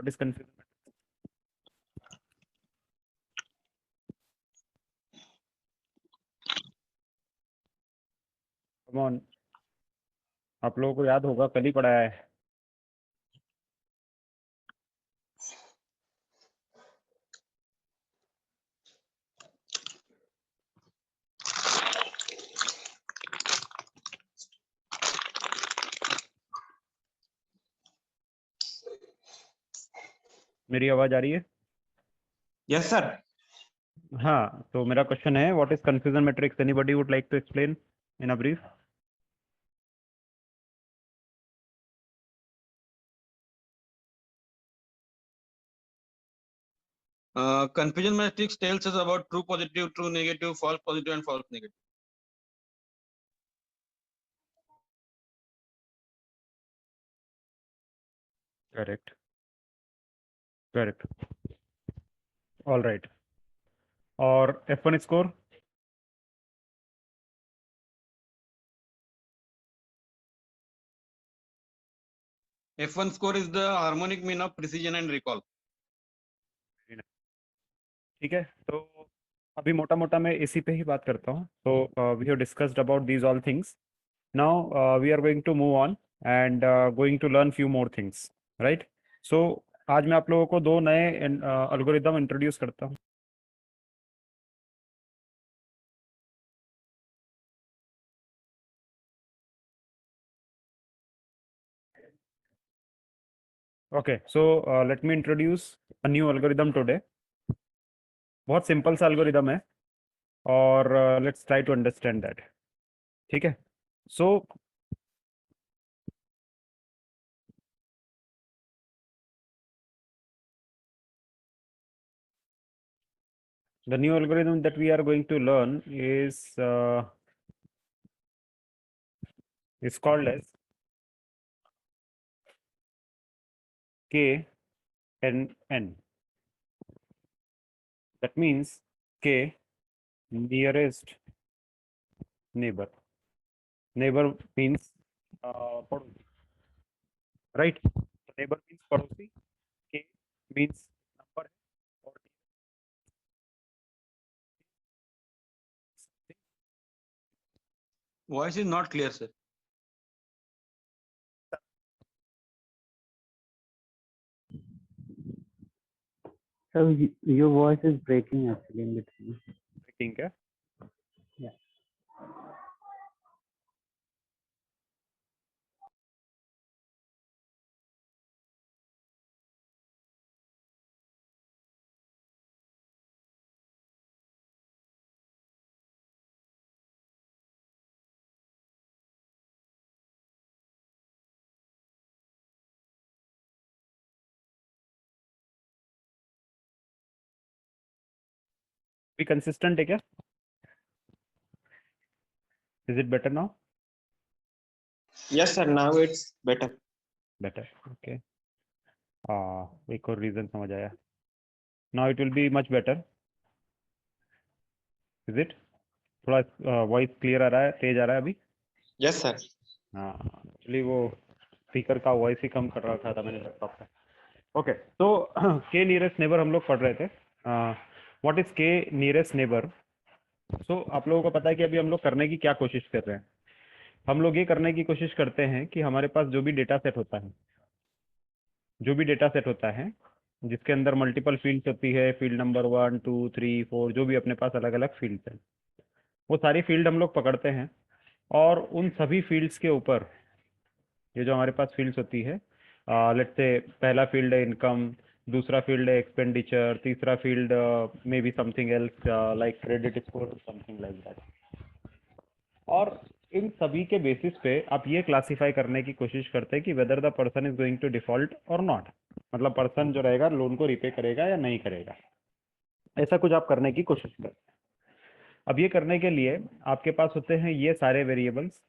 What is confusion? Come on, आप लोगों को याद होगा, कल ही पढ़ाया है। मेरी आवाज आ रही है? Yes sir. हाँ, तो मेरा क्वेश्चन है, what is confusion matrix? Anybody would like to explain in a brief? Confusion matrix tells us about true positive, true negative, false positive, and false negative. Correct, correct, all right. और F1 score? F1 score is the harmonic mean of precision and recall. ठीक है, तो अभी मोटा मोटा मैं इसी पे ही बात करता हूँ। तो we have discussed about these all things. Now we are going to move on and going to learn few more things, right? So आज मैं आप लोगों को दो नए एल्गोरिदम इंट्रोड्यूस करता हूँ। Okay, so let me introduce a new algorithm today. बहुत सिंपल सा एल्गोरिदम है और let's try to understand that. ठीक है, सो the new algorithm that we are going to learn is called as KNN. That means K nearest neighbor. Neighbor means padoti, right? Neighbor means padoti. K means number or Voice is not clear, sir. So your voice is breaking actually in between. breaking है. Yeah. Be consistent है क्या? Is it better now? Yes, sir. Now it's better. Better. Okay. एक और reason समझ आया. Now it will be much better. Is it? थोड़ा voice clear आ रहा है, तेज आ रहा है अभी? Yes, sir. हाँ, एक्चुअली वो स्पीकर का वॉइस ही कम कर रहा था मैंने लैपटॉप पे. ओके, तो के नियरेस्ट नेबर हम लोग पढ़ रहे थे. व्हाट इज के नियरेस्ट नेबर? सो आप लोगों को पता है कि अभी हम लोग करने की क्या कोशिश कर रहे हैं. हम लोग ये करने की कोशिश करते हैं कि हमारे पास जो भी डेटा सेट होता है, जिसके अंदर मल्टीपल फील्ड्स होती है, फील्ड नंबर 1 2 3 4, जो भी अपने पास अलग अलग फील्ड्स हैं, वो सारी फील्ड हम लोग पकड़ते हैं और उन सभी फील्ड्स के ऊपर ये जो हमारे पास फील्ड्स होती है, लेट्स से पहला फील्ड है इनकम, दूसरा फील्ड है एक्सपेंडिचर, तीसरा field may be something else like credit score, something like that. और इन सभी के बेसिस पे आप ये क्लासिफाई करने की कोशिश करते हैं कि whether the person is going to default और नॉट. मतलब पर्सन जो रहेगा लोन को रिपे करेगा या नहीं करेगा, ऐसा कुछ आप करने की कोशिश करते हैं. अब ये करने के लिए आपके पास होते हैं ये सारे वेरिएबल्स,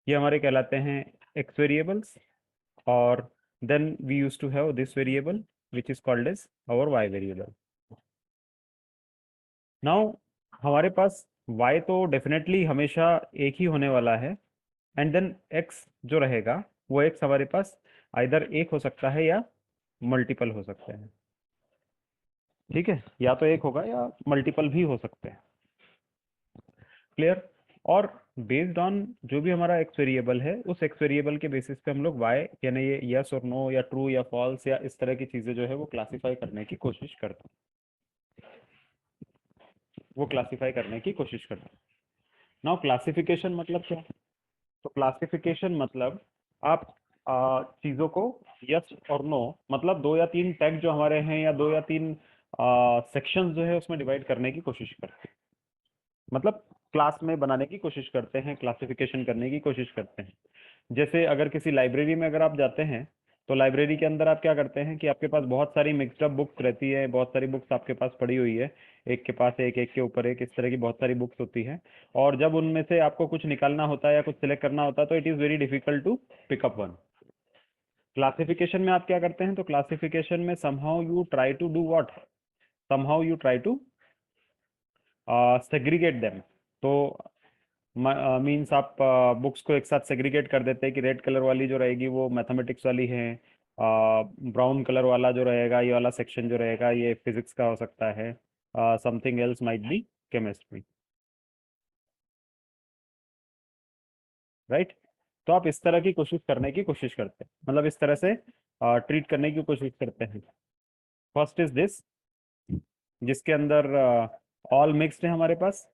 ये हमारे कहलाते हैं एक्स वेरिएबल्स. और then we use to have this variable which is called as our Y variable. Now हमारे पास y तो डेफिनेटली हमेशा एक ही होने वाला है, एंड देन x जो रहेगा वो x हमारे पास आइदर एक हो सकता है या मल्टीपल हो सकते हैं। ठीक है, या तो एक होगा या मल्टीपल भी हो सकते हैं। क्लियर। और बेस्ड ऑन जो भी हमारा एक्स वेरिएबल है, उस एक्स वेरिएबल के बेसिस पे हम लोग वाई यानी ये यस और नो या ट्रू या फॉल्स या इस तरह की चीजें जो है वो क्लासिफाई करने की कोशिश करते हैं, नाउ क्लासिफिकेशन मतलब क्या है? तो क्लासिफिकेशन मतलब आप चीजों को यस और नो मतलब 2 या 3 टैग जो हमारे हैं या 2 या 3 सेक्शंस जो है उसमें डिवाइड करने की कोशिश करते हैं, मतलब क्लास में बनाने की कोशिश करते हैं, क्लासिफिकेशन करने की कोशिश करते हैं। जैसे अगर किसी लाइब्रेरी में अगर आप जाते हैं तो लाइब्रेरी के अंदर आप क्या करते हैं कि आपके पास बहुत सारी मिक्सड अप बुक्स रहती है, बहुत सारी बुक्स आपके पास पड़ी हुई है, एक के पास एक, एक के ऊपर एक, इस तरह की बहुत सारी बुक्स होती है। और जब उनमें से आपको कुछ निकालना होता है या कुछ सिलेक्ट करना होता है तो it is very difficult to pick up one. Classification में आप क्या करते हैं? तो क्लासिफिकेशन में somehow you try to do what, somehow you try to segregate them. तो मीन्स आप बुक्स को एक साथ सेग्रीगेट कर देते हैं कि रेड कलर वाली जो रहेगी वो मैथमेटिक्स वाली है, ब्राउन कलर वाला जो रहेगा, ये वाला सेक्शन जो रहेगा ये फिजिक्स का हो सकता है, something else might be chemistry, right. तो आप इस तरह की कोशिश करने की कोशिश करते हैं, मतलब इस तरह से ट्रीट करने की कोशिश करते हैं। फर्स्ट इज दिस, जिसके अंदर ऑल मिक्स्ड है हमारे पास।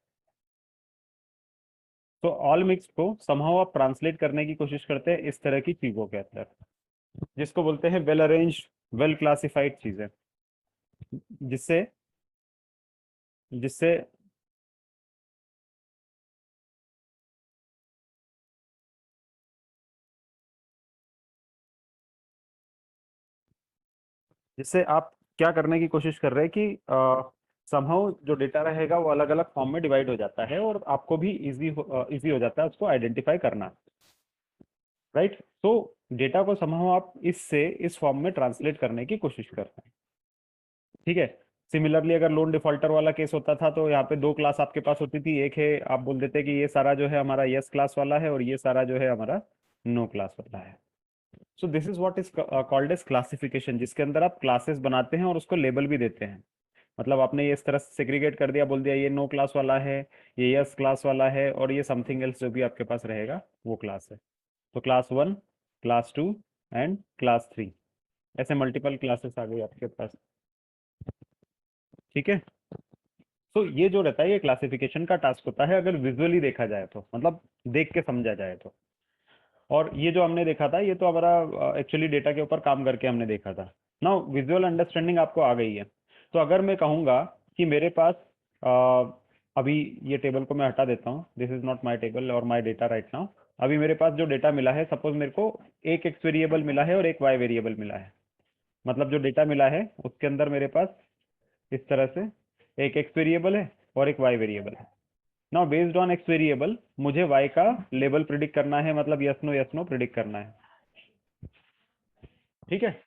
तो ऑल मिक्स को समहाउ आप ट्रांसलेट करने की कोशिश करते हैं इस तरह की चीजों के अंदर, जिसको बोलते हैं वेल अरेंज्ड, वेल क्लासिफाइड चीजें, जिससे जिससे जिससे आप क्या करने की कोशिश कर रहे हैं कि समहाउ जो डेटा रहेगा वो अलग अलग फॉर्म में डिवाइड हो जाता है और आपको भी इजी हो जाता है उसको आइडेंटिफाई करना, राइट। तो डेटा को समहाउ आप इससे इस फॉर्म में ट्रांसलेट करने की कोशिश कर रहे हैं। ठीक है। सिमिलरली अगर लोन डिफॉल्टर वाला केस होता था तो यहाँ पे 2 क्लास आपके पास होती थी, एक है आप बोल देते कि ये सारा जो है हमारा यस क्लास वाला है और ये सारा जो है हमारा नो क्लास वाला है। So this is what is called as classification, जिसके अंदर आप क्लासेस बनाते हैं और उसको लेबल भी देते हैं। मतलब आपने ये इस तरह से सेग्रीगेट कर दिया, बोल दिया ये नो क्लास वाला है, ये यस क्लास वाला है और ये समथिंग एल्स जो भी आपके पास रहेगा वो क्लास है। तो क्लास 1, क्लास 2 एंड क्लास 3, ऐसे मल्टीपल क्लासेस आ गई आपके पास। ठीक है। तो ये जो रहता है ये क्लासिफिकेशन का टास्क होता है अगर विजुअली देखा जाए तो, मतलब देख के समझा जाए तो। और ये जो हमने देखा था ये तो हमारा एक्चुअली डेटा के ऊपर काम करके हमने देखा था। नाउ विजुअल अंडरस्टैंडिंग आपको आ गई है। तो अगर मैं कहूँगा कि मेरे पास अभी ये टेबल को मैं हटा देता हूँ, this is not my table और माई डेटा राइट नाउ। अभी मेरे पास जो डेटा मिला है, सपोज मेरे को एक एक्स वेरिएबल मिला है और एक वाई वेरिएबल मिला है, मतलब जो डेटा मिला है उसके अंदर मेरे पास इस तरह से एक एक्स वेरिएबल है और एक वाई वेरिएबल है। Now based on x variable मुझे वाई का लेबल प्रिडिक्ट करना है, मतलब यस नो प्रिडिक्ट करना है। ठीक है।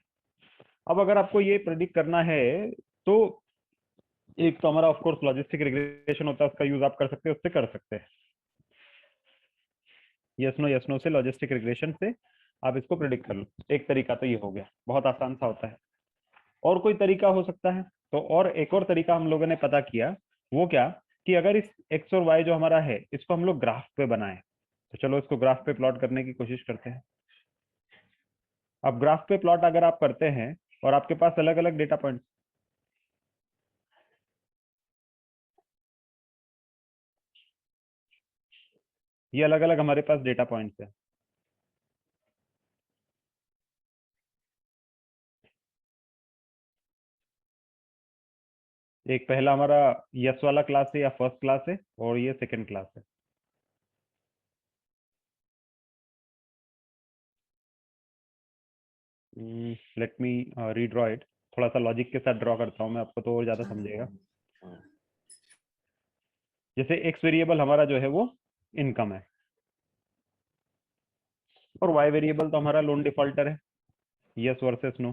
अब अगर आपको ये प्रिडिक्ट करना है तो एक तो हमारा ऑफकोर्स लॉजिस्टिक रिग्रेशन होता है, उसका यूज आप कर सकते हैं, उससे कर सकते हैं। यस नो से लॉजिस्टिक रिग्रेशन से आप इसको प्रिडिक्ट कर लो। एक तरीका तो ये हो गया, बहुत आसान सा होता है। और कोई तरीका हो सकता है तो, और एक और तरीका हम लोगों ने पता किया, वो क्या कि अगर इस एक्स और वाई जो हमारा है इसको हम लोग ग्राफ पे बनाएं, तो चलो इसको ग्राफ पे प्लॉट करने की कोशिश करते हैं। अब ग्राफ पे प्लॉट अगर आप करते हैं और आपके पास अलग अलग डेटा पॉइंट, ये अलग अलग हमारे पास डेटा पॉइंट्स है। एक पहला हमारा यस वाला क्लास है या फर्स्ट क्लास है और ये सेकंड क्लास है। लेट मी रीड्रॉ इट, थोड़ा सा लॉजिक के साथ ड्रॉ करता हूँ मैं, आपको तो और ज्यादा समझेगा। जैसे एक्स वेरिएबल हमारा जो है वो इनकम है और वाई वेरिएबल तो हमारा लोन डिफॉल्टर है, यस वर्सेस नो।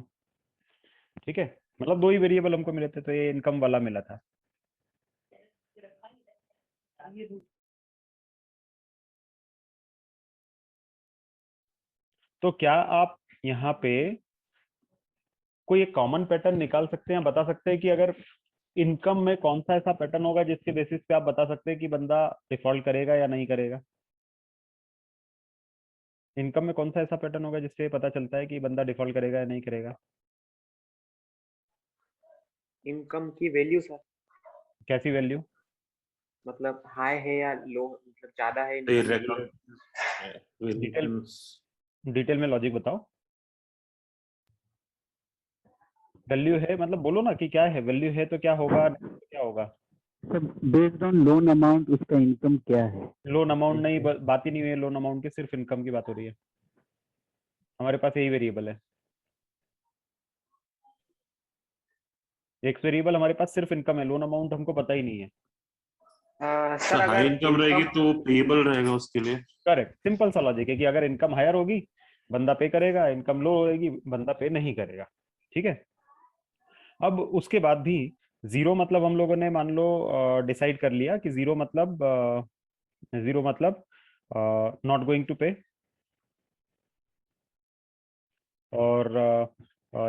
ठीक है, मतलब 2 ही वेरिएबल हमको मिले थे तो ये इनकम वाला मिला था। तो क्या आप यहाँ पे कोई एक कॉमन पैटर्न निकाल सकते हैं, बता सकते हैं कि अगर इनकम में कौन सा ऐसा पैटर्न होगा जिसके बेसिस पे आप बता सकते हैं कि बंदा डिफॉल्ट करेगा या नहीं करेगा? इनकम में कौन सा ऐसा पैटर्न होगा जिससे पता चलता है कि बंदा डिफॉल्ट करेगा या नहीं करेगा? इनकम की वैल्यू सर, कैसी वैल्यू? मतलब हाई है या लो, मतलब ज्यादा है इनकम या irregular कम। Detail variations. डिटेल में लॉजिक बताओ। वैल्यू है मतलब बोलो ना कि क्या है, वैल्यू है तो क्या होगा, नहीं तो क्या होगा? Sir based on loan amount उसका इनकम क्या है? लोन अमाउंट नहीं, बात ही नहीं हुई है लोन अमाउंट की, सिर्फ इनकम की बात हो रही है। हमारे पास यही वेरिएबल है, एक वेरिएबल हमारे पास सिर्फ इनकम है, लोन अमाउंट हमको पता ही नहीं है। सर हाई अगर इनकम रहेगी तो पेबल रहेगा उसके लिए। करेक्ट, सिंपल सा लॉजिक है कि अगर इनकम हायर होगी बंदा पे करेगा, इनकम लो होगी बंदा पे नहीं करेगा। ठीक है, अब उसके बाद भी जीरो मतलब हम लोगों ने मान लो डिसाइड कर लिया कि जीरो मतलब नॉट गोइंग टू पे, और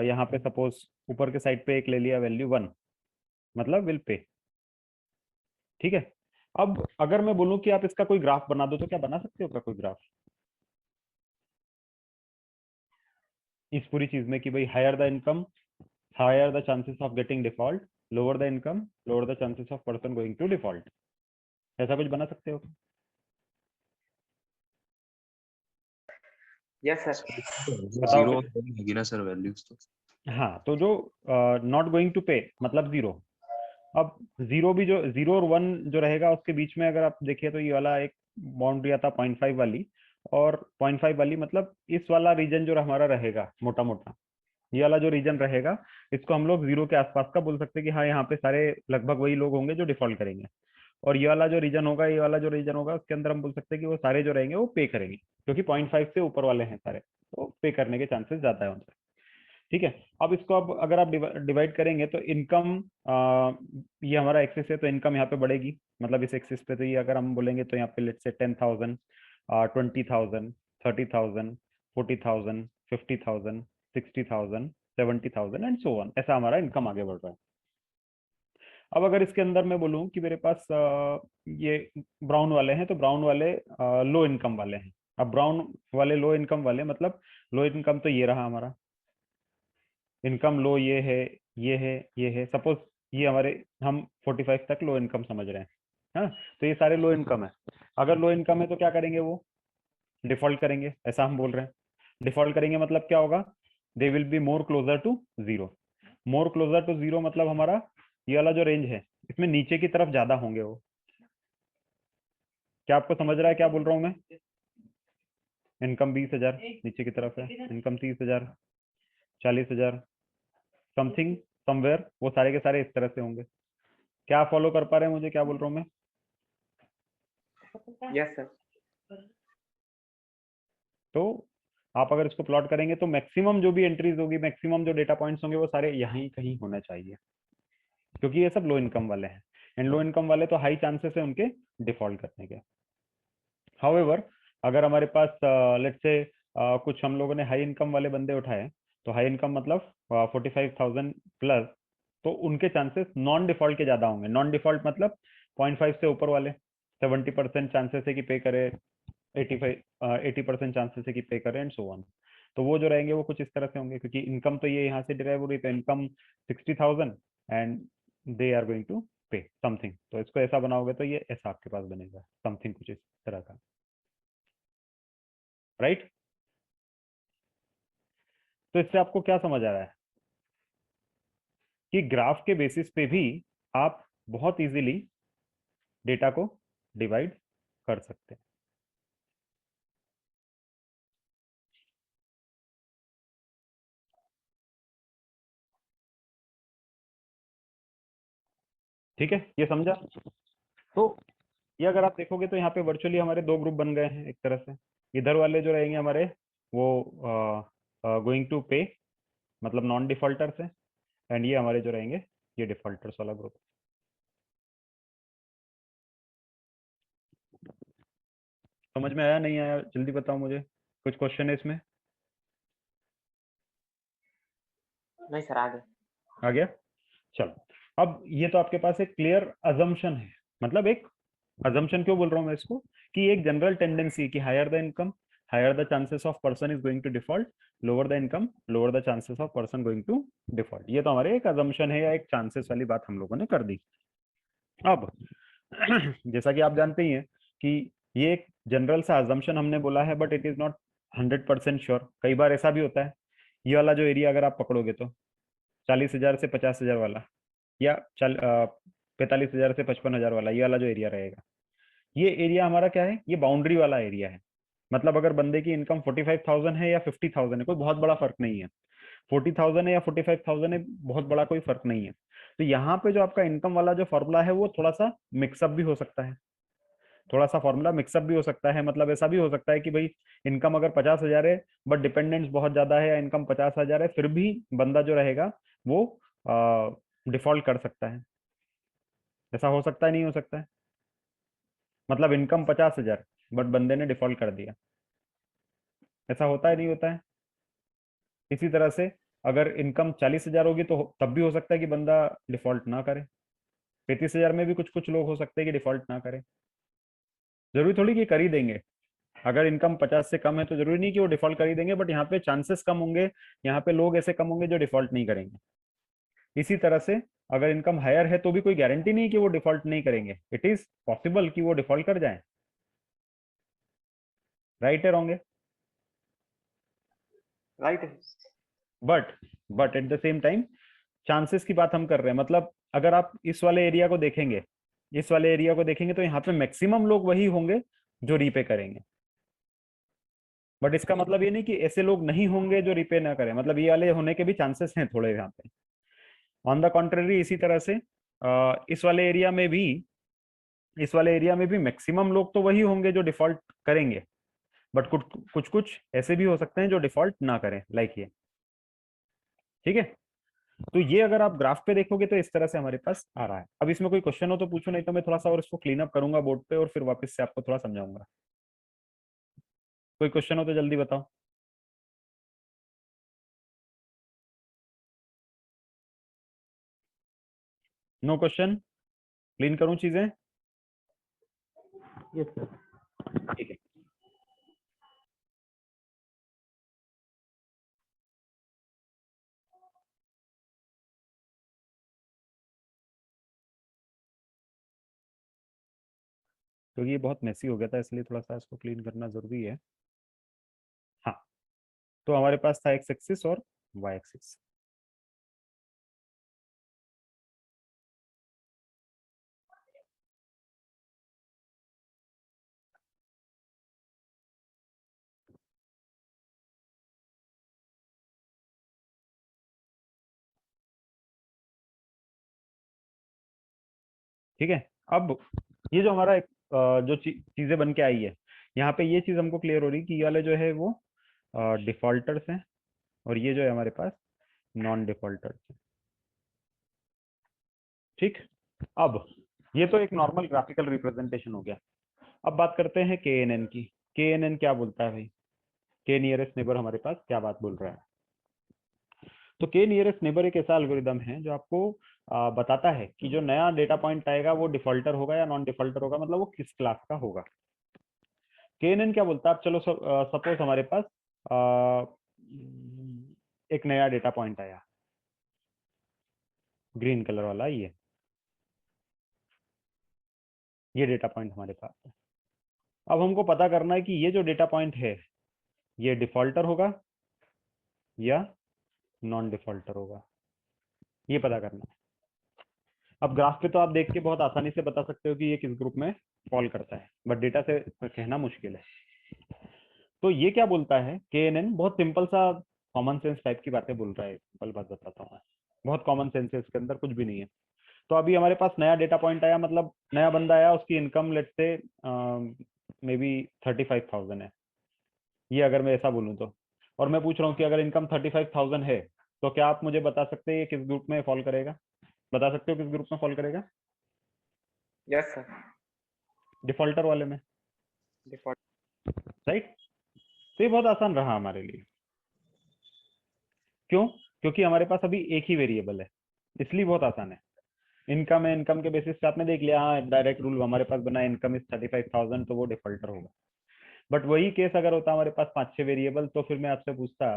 यहाँ पे सपोज ऊपर के साइड पे एक ले लिया वैल्यू 1 मतलब विल पे। ठीक है, अब अगर मैं बोलूं कि आप इसका कोई ग्राफ बना दो तो क्या बना सकते हो क्या कोई ग्राफ इस पूरी चीज में कि भाई higher the income higher the chances of getting default, lower the income lower the chances of person going to default, ऐसा कुछ बना सकते हो? Yes sir. बताओ जीरो फिर। होगी ना सर वैल्यूज तो। हाँ, तो जो नॉट गोइंग टू पे मतलब जीरो, अब जीरो भी जो जीरो और 1 जो रहेगा उसके बीच में अगर आप देखिए तो ये वाला एक बाउंड्री आता 0.5 वाली, और 0.5 वाली मतलब इस वाला रीजन जो हमारा रहेगा मोटा मोटा, ये वाला जो रीजन रहेगा इसको हम लोग जीरो के आसपास का बोल सकते हैं कि हाँ यहाँ पे सारे लगभग वही लोग होंगे जो डिफॉल्ट करेंगे। और ये वाला जो रीजन होगा, ये वाला जो रीजन होगा उसके अंदर हम बोल सकते हैं कि वो सारे जो रहेंगे वो पे करेंगे, क्योंकि 0.5 से ऊपर वाले हैं सारे, तो पे करने के चांसेस ज्यादा है उनसे। ठीक है, अब इसको अब अगर आप डिवाइड करेंगे तो इनकम, ये हमारा एक्सिस है तो इनकम यहाँ पे बढ़ेगी, मतलब इस एक्सिस पे तो ये अगर हम बोलेंगे तो यहाँ पे let's say 10,000 20,000 30,000 40,000 50,000 60,000 70,000 and so on, ऐसा हमारा इनकम आगे बढ़ रहा है। अब अगर इसके अंदर मैं बोलूँ कि मेरे पास ये ब्राउन वाले हैं तो ब्राउन वाले लो इनकम वाले हैं। अब ब्राउन वाले लो इनकम वाले मतलब लो इनकम तो ये रहा हमारा, इनकम लो ये है ये है ये है, सपोज ये हमारे हम 45 तक लो इनकम समझ रहे हैं। हाँ, तो ये सारे लो इनकम है। अगर लो इनकम है तो क्या करेंगे, वो डिफॉल्ट करेंगे, ऐसा हम बोल रहे हैं। डिफॉल्ट करेंगे मतलब क्या होगा, they will be more closer to zero. More closer to zero मतलब हमारा ये वाला जो रेंज है इसमें नीचे की तरफ ज्यादा होंगे वो। क्या आपको समझ रहा है क्या बोल रहा हूँ मैं? इनकम 20,000 नीचे की तरफ है, इनकम 30,000 40,000 समथिंग समवेयर, वो सारे के सारे इस तरह से होंगे। क्या फॉलो कर पा रहे हैं मुझे क्या बोल रहा हूँ मैं? Yes sir. तो आप अगर इसको प्लॉट करेंगे तो मैक्सिमम जो भी एंट्रीज होगी, मैक्सिमम जो डेटा पॉइंट्स होंगे वो सारे यहीं कहीं होना चाहिए, क्योंकि ये सब लो इनकम वाले हैं, एंड लो इनकम वाले तो हाई चांसेस है उनके डिफॉल्ट करने के। हाउएवर अगर हमारे पास लेट्स से कुछ हम लोगों ने हाई इनकम वाले बंदे उठाए, तो हाई इनकम मतलब 45,000 प्लस, तो उनके चांसेस नॉन डिफॉल्ट के ज्यादा होंगे। नॉन डिफॉल्ट मतलब 0.5 से ऊपर वाले 70% चांसेस है कि पे करे, 80% चांसेस है कि पे करे एंड सो ऑन। तो वो जो रहेंगे वो कुछ इस तरह से होंगे, क्योंकि इनकम तो ये यहाँ से डिराइव हो रही है, income 60,000 and they are going to pay something, तो इसको ऐसा बनाओगे तो ये ऐसा आपके पास बनेगा समथिंग कुछ इस तरह का, राइट? तो इससे आपको क्या समझ आ रहा है कि ग्राफ के बेसिस पे भी आप बहुत इजीली डेटा को डिवाइड कर सकते हैं। ठीक है, ये समझा? तो ये अगर आप देखोगे तो यहाँ पे वर्चुअली हमारे दो ग्रुप बन गए हैं एक तरह से। इधर वाले जो रहेंगे हमारे वो गोइंग टू पे मतलब नॉन डिफॉल्टर्स है, एंड ये हमारे जो रहेंगे ये डिफॉल्टर्स वाला ग्रुप। समझ में आया नहीं आया जल्दी बताओ मुझे, कुछ क्वेश्चन है इसमें? नहीं सर आगे। आ गया? चलो, अब ये तो आपके पास एक क्लियर अजम्पशन है, मतलब एक अजम्पशन क्यों बोल रहा हूँ मैं इसको, कि एक जनरल टेंडेंसी कि higher the income higher the chances of person is going to default, lower the income lower the chances of person going to default. ये तो हमारे एक अजम्पशन है या एक चांसेस वाली बात हम लोगों ने कर दी। अब जैसा कि आप जानते ही हैं कि ये एक जनरल सा अजम्पशन हमने बोला है, but it is not 100% sure. कई बार ऐसा भी होता है, ये वाला जो एरिया अगर आप पकड़ोगे तो 40,000 से 50,000 वाला, या 45,000 से 55,000 वाला, ये वाला जो एरिया रहेगा, ये एरिया हमारा क्या है, ये बाउंड्री वाला एरिया है। मतलब अगर बंदे की इनकम 45,000 है या 50,000 है, कोई बहुत बड़ा फर्क नहीं है। 40,000 है या 45,000 है, बहुत बड़ा कोई फर्क नहीं है। तो यहाँ पे जो आपका इनकम वाला जो फॉर्मूला है वो थोड़ा सा मिक्सअप भी हो सकता है, थोड़ा सा फॉर्मूला मिक्सअप भी हो सकता है। मतलब ऐसा भी हो सकता है कि भाई इनकम अगर 50,000 है बट डिपेंडेंट्स बहुत ज्यादा है, या इनकम 50,000 है, फिर भी बंदा जो रहेगा वो डिफॉल्ट कर सकता है। ऐसा हो सकता है, नहीं हो सकता है? मतलब इनकम 50,000 बट बंदे ने डिफॉल्ट कर दिया, ऐसा होता है, नहीं होता है? इसी तरह से अगर इनकम 40,000 होगी तो तब भी हो सकता है कि बंदा डिफॉल्ट ना करे। 35,000 में भी कुछ कुछ लोग हो सकते हैं कि डिफॉल्ट ना करें। जरूरी थोड़ी कि कर ही देंगे। अगर इनकम 50 से कम है तो जरूरी नहीं कि वो डिफॉल्ट कर ही देंगे, बट यहाँ पे चांसेस कम होंगे, यहाँ पे लोग ऐसे कम होंगे जो डिफॉल्ट नहीं करेंगे। इसी तरह से अगर इनकम हायर है तो भी कोई गारंटी नहीं कि वो डिफॉल्ट नहीं करेंगे, इट इज पॉसिबल कि वो डिफॉल्ट कर जाए। राइट है, रॉन्ग है? राइट है। But at the same time chances की बात हम कर रहे हैं। मतलब अगर आप इस वाले एरिया को देखेंगे, इस वाले एरिया को देखेंगे तो यहाँ पे मैक्सिमम लोग वही होंगे जो रीपे करेंगे। बट इसका मतलब ये नहीं कि ऐसे लोग नहीं होंगे जो रीपे ना करें, मतलब ये वाले होने के भी चांसेस हैं थोड़े यहाँ पे। ऑन द कॉन्ट्ररी इसी तरह से इस वाले एरिया में भी, इस वाले एरिया में भी मैक्सिमम लोग तो वही होंगे जो डिफॉल्ट करेंगे, बट कुछ कुछ ऐसे भी हो सकते हैं जो डिफॉल्ट ना करें, लाइक ये। ठीक है, तो ये अगर आप ग्राफ पे देखोगे तो इस तरह से हमारे पास आ रहा है। अब इसमें कोई क्वेश्चन हो तो पूछो, नहीं तो मैं थोड़ा सा और इसको क्लीन अप करूंगा बोर्ड पे और फिर वापस से आपको थोड़ा समझाऊंगा। कोई क्वेश्चन हो तो जल्दी बताओ। No question? क्लीन करूं चीजें? Yes sir. ठीक है। क्योंकि ये बहुत मेसी हो गया था इसलिए थोड़ा सा इसको क्लीन करना जरूरी है। हाँ, तो हमारे पास था एक्स एक्सिस और वाई एक्सिस। ठीक है, अब ये जो हमारा जो चीजें बन के आई है, यहाँ पे ये चीज हमको क्लियर हो रही कि ये वाले जो है वो डिफॉल्टर्स हैं और ये जो है हमारे पास नॉन डिफॉल्टर्स हैं। ठीक, अब ये तो एक नॉर्मल ग्राफिकल रिप्रेजेंटेशन हो गया। अब बात करते हैं के एन एन की। के एन एन क्या बोलता है भाई? के नियरेस्ट नेबर हमारे पास क्या बात बोल रहा है? तो के नियरेस्ट नेबर एक ऐसा एल्गोरिदम है जो आपको बताता है कि जो नया डेटा पॉइंट आएगा वो डिफॉल्टर होगा या नॉन डिफॉल्टर होगा, मतलब वो किस क्लास का होगा। केएनएन क्या बोलता है? अब चलो सपोज हमारे पास एक नया डेटा पॉइंट आया, ग्रीन कलर वाला, ये डेटा पॉइंट हमारे पास है। अब हमको पता करना है कि ये जो डेटा पॉइंट है ये डिफॉल्टर होगा या नॉन डिफॉल्टर होगा, ये पता करना है। अब ग्राफ पे तो आप देख के बहुत आसानी से बता सकते हो कि ये किस ग्रुप में फॉल करता है, बट डेटा से कहना मुश्किल है। तो ये क्या बोलता है केएनएन, बहुत सिंपल सा कॉमन सेंस टाइप की बातें बोल रहा है। सिंपल बात बताता हूँ मैं, बहुत कॉमन सेंस है इसके अंदर, कुछ भी नहीं है। तो अभी हमारे पास नया डेटा पॉइंट आया, मतलब नया बंदा आया, उसकी इनकम लेट से मे बी 35,000 है, ये अगर मैं ऐसा बोलूँ तो। और मैं पूछ रहा हूँ कि अगर इनकम 35,000 है तो क्या आप मुझे बता सकते हैं ये किस ग्रुप में फॉल करेगा? बता सकते हो किस ग्रुप में फॉल करेगा? Yes sir. डिफॉल्टर वाले में, डिफॉल्ट। राइट? तो ये बहुत आसान रहा हमारे लिए। क्यों? क्योंकि हमारे पास अभी एक ही वेरिएबल है, इसलिए बहुत आसान है। इनकम है, इनकम के बेसिस पे आपने देख लिया, हाँ डायरेक्ट रूल हमारे पास बना, इनकम इज 35,000, तो वो डिफॉल्टर होगा। बट वही केस अगर होता हमारे पास 5-6 वेरिएबल, तो फिर मैं आपसे पूछता,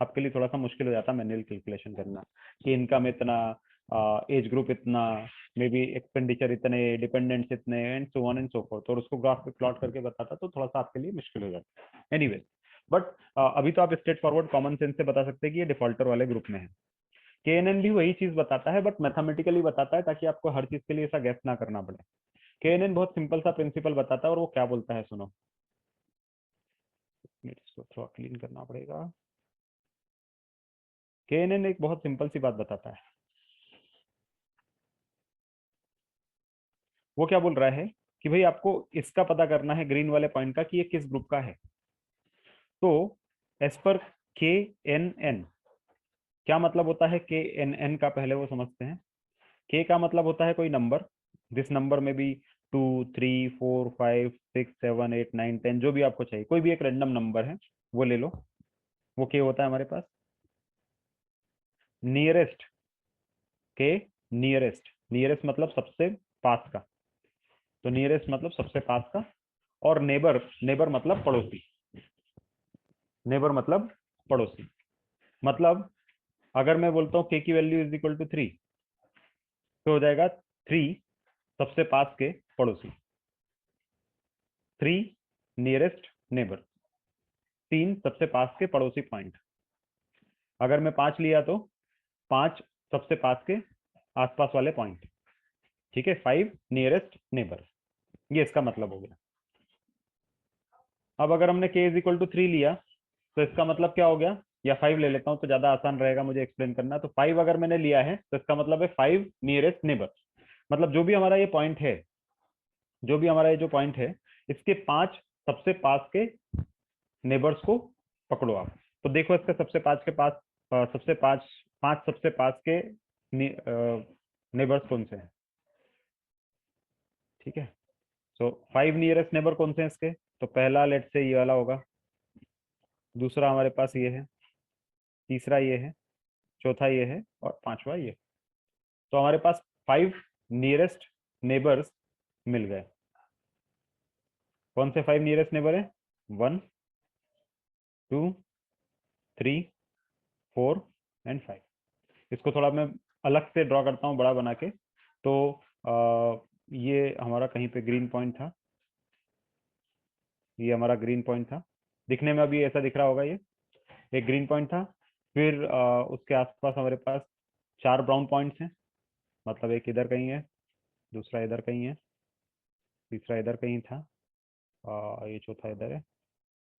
आपके लिए थोड़ा सा मुश्किल हो जाता मैनुअल कैलकुलेशन करना कि इनकम इतना, एज ग्रुप इतना, मे बी एक्सपेंडिचर इतने, डिपेंडेंट्स इतने, and so on and so fourth, और उसको ग्राफ पे प्लॉट करके बताता, तो थोड़ा सा आपके लिए मुश्किल हो जाता। एनीवेज, बट अभी तो आप स्ट्रेट फॉरवर्ड कॉमन सेंस से बता सकते हैं कि ये डिफॉल्टर वाले ग्रुप में है। KNN भी वही चीज बताता है, बट मैथमेटिकली बताता है, ताकि आपको हर चीज के लिए ऐसा गैस ना करना पड़े। KNN बहुत सिंपल सा प्रिंसिपल बताता है, और वो क्या बोलता है सुनो, इसको थोड़ा क्लीन करना पड़ेगा। KNN एक बहुत सिंपल सी बात बताता है। वो क्या बोल रहा है कि भाई आपको इसका पता करना है, ग्रीन वाले पॉइंट का, कि ये किस ग्रुप का है। तो एज पर KNN, क्या मतलब होता है KNN का, पहले वो समझते हैं। K का मतलब होता है कोई नंबर, दिस नंबर में भी 2, 3, 4, 5, 6, 7, 8, 9, 10, जो भी आपको चाहिए, कोई भी एक रैंडम नंबर है वो ले लो, वो K होता है हमारे पास। नियरेस्ट, K नियरेस्ट, नियरेस्ट मतलब सबसे पास का, तो नियरेस्ट मतलब सबसे पास का। और नेबर, नेबर मतलब पड़ोसी, नेबर मतलब पड़ोसी। मतलब अगर मैं बोलता हूँ K की वैल्यू इज इक्वल टू 3, तो हो जाएगा 3 सबसे पास के पड़ोसी, 3 नियरेस्ट नेबर, 3 सबसे पास के पड़ोसी पॉइंट। अगर मैं 5 लिया तो 5 सबसे पास के आसपास वाले पॉइंट, ठीक है, 5 नियरेस्ट नेबर, ये इसका मतलब हो गया। अब अगर हमने K इज इक्वल टू 3 लिया, तो इसका मतलब क्या हो गया, या 5 ले लेता हूं तो ज्यादा आसान रहेगा मुझे एक्सप्लेन करना। तो 5 अगर मैंने लिया है, तो इसका मतलब है 5 नियरेस्ट नेबर, मतलब जो भी हमारा ये पॉइंट है, जो भी हमारा ये जो पॉइंट है, इसके 5 सबसे पास के नेबर्स को पकड़ो आप। तो देखो इसके सबसे पास के पास, सबसे 5 सबसे पास के नेबर्स कौन से हैं, ठीक है। सो 5 नियरेस्ट नेबर कौन से हैं इसके, तो पहला लेट से ये वाला होगा, दूसरा हमारे पास ये है, तीसरा ये है, चौथा ये है, और पांचवा ये। तो हमारे पास 5 नियरेस्ट नेबर्स मिल गए। कौन से 5 नियरेस्ट नेबर है, 1, 2, 3, 4 एंड 5। इसको थोड़ा मैं अलग से ड्रॉ करता हूँ बड़ा बना के। तो ये हमारा कहीं पे ग्रीन पॉइंट था, ये हमारा ग्रीन पॉइंट था, दिखने में अभी ऐसा दिख रहा होगा, ये एक ग्रीन पॉइंट था। फिर उसके आसपास हमारे पास 4 ब्राउन पॉइंट्स हैं, मतलब एक इधर कहीं है, दूसरा इधर कहीं है, तीसरा इधर कहीं था, ये चौथा इधर है,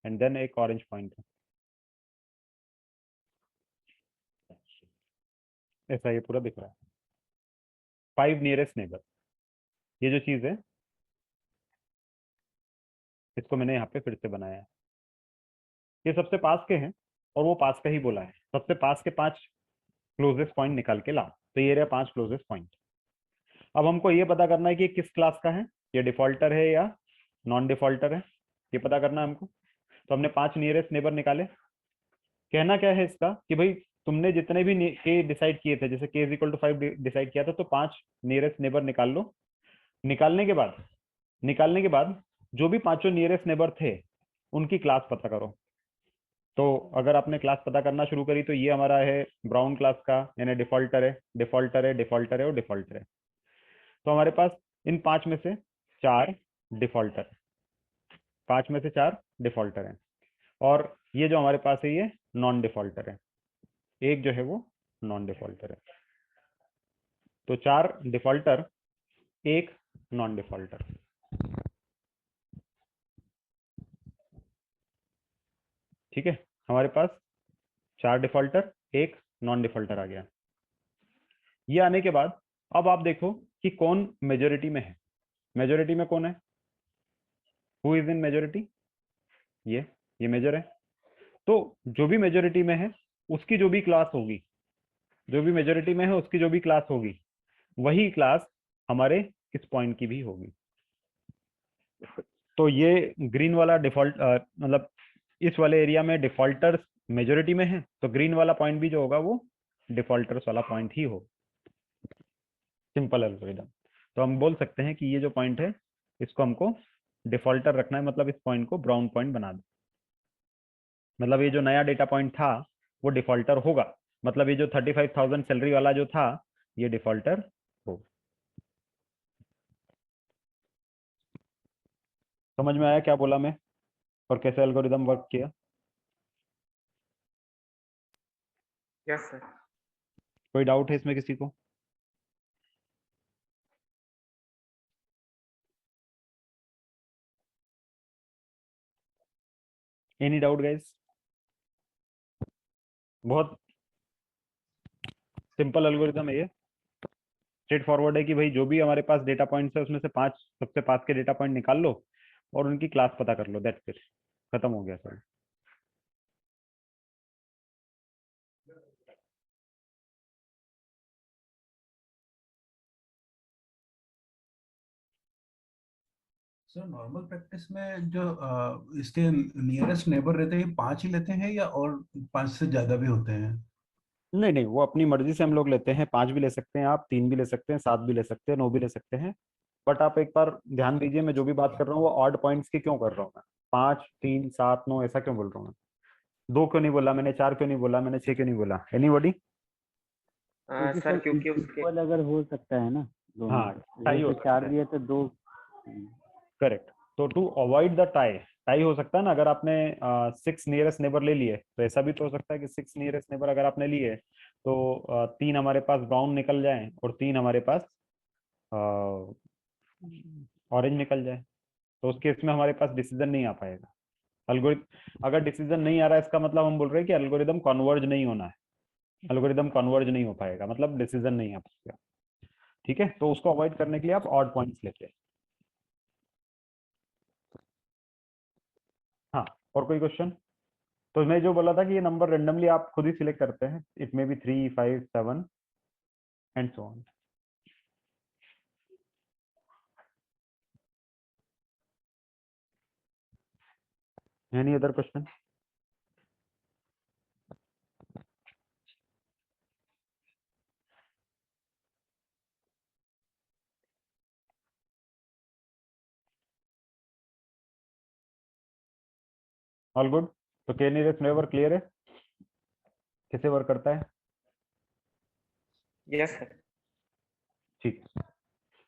एंड देन एक ऑरेंज पॉइंट है। ऐसा ये पूरा दिख रहा है, 5 नियरेस्ट नेबर। ये जो चीज है, इसको मैंने यहाँ पे फिर से बनाया है, ये सबसे पास के हैं, और वो पास का ही बोला है, सबसे पास के 5 क्लोजेस्ट पॉइंट निकाल के लाओ। तो ये रहा 5 क्लोजेस्ट पॉइंट। अब हमको ये पता करना है कि किस क्लास का है, ये डिफॉल्टर है या नॉन डिफॉल्टर है, ये पता करना है हमको। तो हमने 5 नियरेस्ट नेबर निकाले। कहना क्या है इसका कि भाई तुमने जितने भी के डिसाइड किए थे, जैसे K is equal to 5 decide किया था, तो 5 नियरेस्ट नेबर निकाल लो। निकालने के बाद जो भी पांचों नियरेस्ट नेबर थे, उनकी क्लास पता करो। तो अगर आपने क्लास पता करना शुरू करी, तो ये हमारा है ब्राउन क्लास का, यानी डिफॉल्टर है, डिफॉल्टर है, डिफॉल्टर है और डिफॉल्टर है। तो हमारे पास इन 5 में से 4 डिफॉल्टर, 5 में से 4 डिफॉल्टर हैं, और ये जो हमारे पास है ये नॉन डिफॉल्टर है, एक जो है वो नॉन डिफॉल्टर है। तो 4 डिफॉल्टर, एक नॉन डिफॉल्टर। ठीक है, हमारे पास 4 डिफॉल्टर, एक नॉन डिफॉल्टर आ गया। ये आने के बाद अब आप देखो कि कौन मेजोरिटी में है। मेजोरिटी में कौन है, हु इज इन मेजोरिटी, ये मेजर है। तो जो भी मेजोरिटी में है उसकी जो भी क्लास होगी, जो भी मेजोरिटी में है उसकी जो भी क्लास होगी, वही क्लास हमारे इस पॉइंट की भी होगी। तो ये ग्रीन वाला डिफॉल्ट, मतलब इस वाले एरिया में डिफॉल्टर्स मेजोरिटी में है, तो ग्रीन वाला पॉइंट भी जो होगा वो डिफॉल्टर्स वाला पॉइंट ही हो, सिंपल एल्गोरिदम। तो हम बोल सकते हैं कि ये जो पॉइंट है इसको हमको डिफॉल्टर रखना है, मतलब इस पॉइंट को ब्राउन पॉइंट बना दो, मतलब ये जो नया डेटा पॉइंट था वो डिफॉल्टर होगा, मतलब ये जो 35,000 सैलरी वाला जो था ये डिफॉल्टर हो। समझ में आया क्या बोला मैं और कैसे एल्गोरिदम वर्क किया? Yes sir. कोई डाउट है इसमें किसी को? Any doubt guys? बहुत सिंपल एल्गोरिदम है ये, स्ट्रेट फॉरवर्ड है कि भाई जो भी हमारे पास डेटा पॉइंट्स है उसमें से 5 सबसे पास के डेटा पॉइंट निकाल लो और उनकी क्लास पता कर लो, दैट्स इट, खत्म हो गया सर। सर नॉर्मल प्रैक्टिस में जो इसके नियरेस्ट नेबर रहते हैं, ये 5 ही लेते हैं या और 5 से ज्यादा भी होते हैं? नहीं नहीं, वो अपनी मर्जी से हम लोग लेते हैं, 5 भी ले सकते हैं आप, 3 भी ले सकते हैं, 7 भी ले सकते हैं, 9 भी ले सकते हैं। बट आप एक बार ध्यान दीजिए, मैं जो भी बात कर रहा हूँ वो ऑड पॉइंट्स की क्यों कर रहा हूँ मैं, 5 3 7 9 ऐसा क्यों बोल रहा हूँ मैं? 2 क्यों नहीं बोला मैंने, 4 क्यों नहीं बोला मैंने, 6 क्यों नहीं बोला? एनीबॉडी? क्योंकि सर सर क्योंकि उसके इक्वल अगर हो सकता है ना दोनों, हाँ, टाई हो जैसे सकता 4 है, दिया तो 2। करेक्ट। तो to avoid the tie, tie हो सकता है ना, अगर आपने 6 नियरेस्ट नेबर ले लिए तो ऐसा भी तो हो सकता है कि 6 नियरेस्ट नेबर अगर आपने लिए तो 3 हमारे पास ब्राउन निकल जाए और 3 हमारे पास ऑरेंज निकल जाए, तो उस केस में हमारे पास डिसीजन नहीं आ पाएगा। अल्गोरिथम अगर डिसीजन नहीं आ रहा है इसका मतलब हम बोल रहे हैं कि एल्गोरिदम कन्वर्ज नहीं होना है, एल्गोरिदम कन्वर्ज नहीं हो पाएगा, मतलब डिसीजन नहीं आ पाएगा। ठीक है, तो उसको अवॉइड करने के लिए आप ऑड पॉइंट्स लेते हैं। हाँ, और कोई क्वेश्चन? तो मैं जो बोला था कि ये नंबर रेंडमली आप खुद ही सिलेक्ट करते हैं, it may B 3 5 7 and so on. Any other question? All good? तो के नियरेस्ट नेबर क्लियर है कैसे वर्क करता है? Yes sir. ठीक है,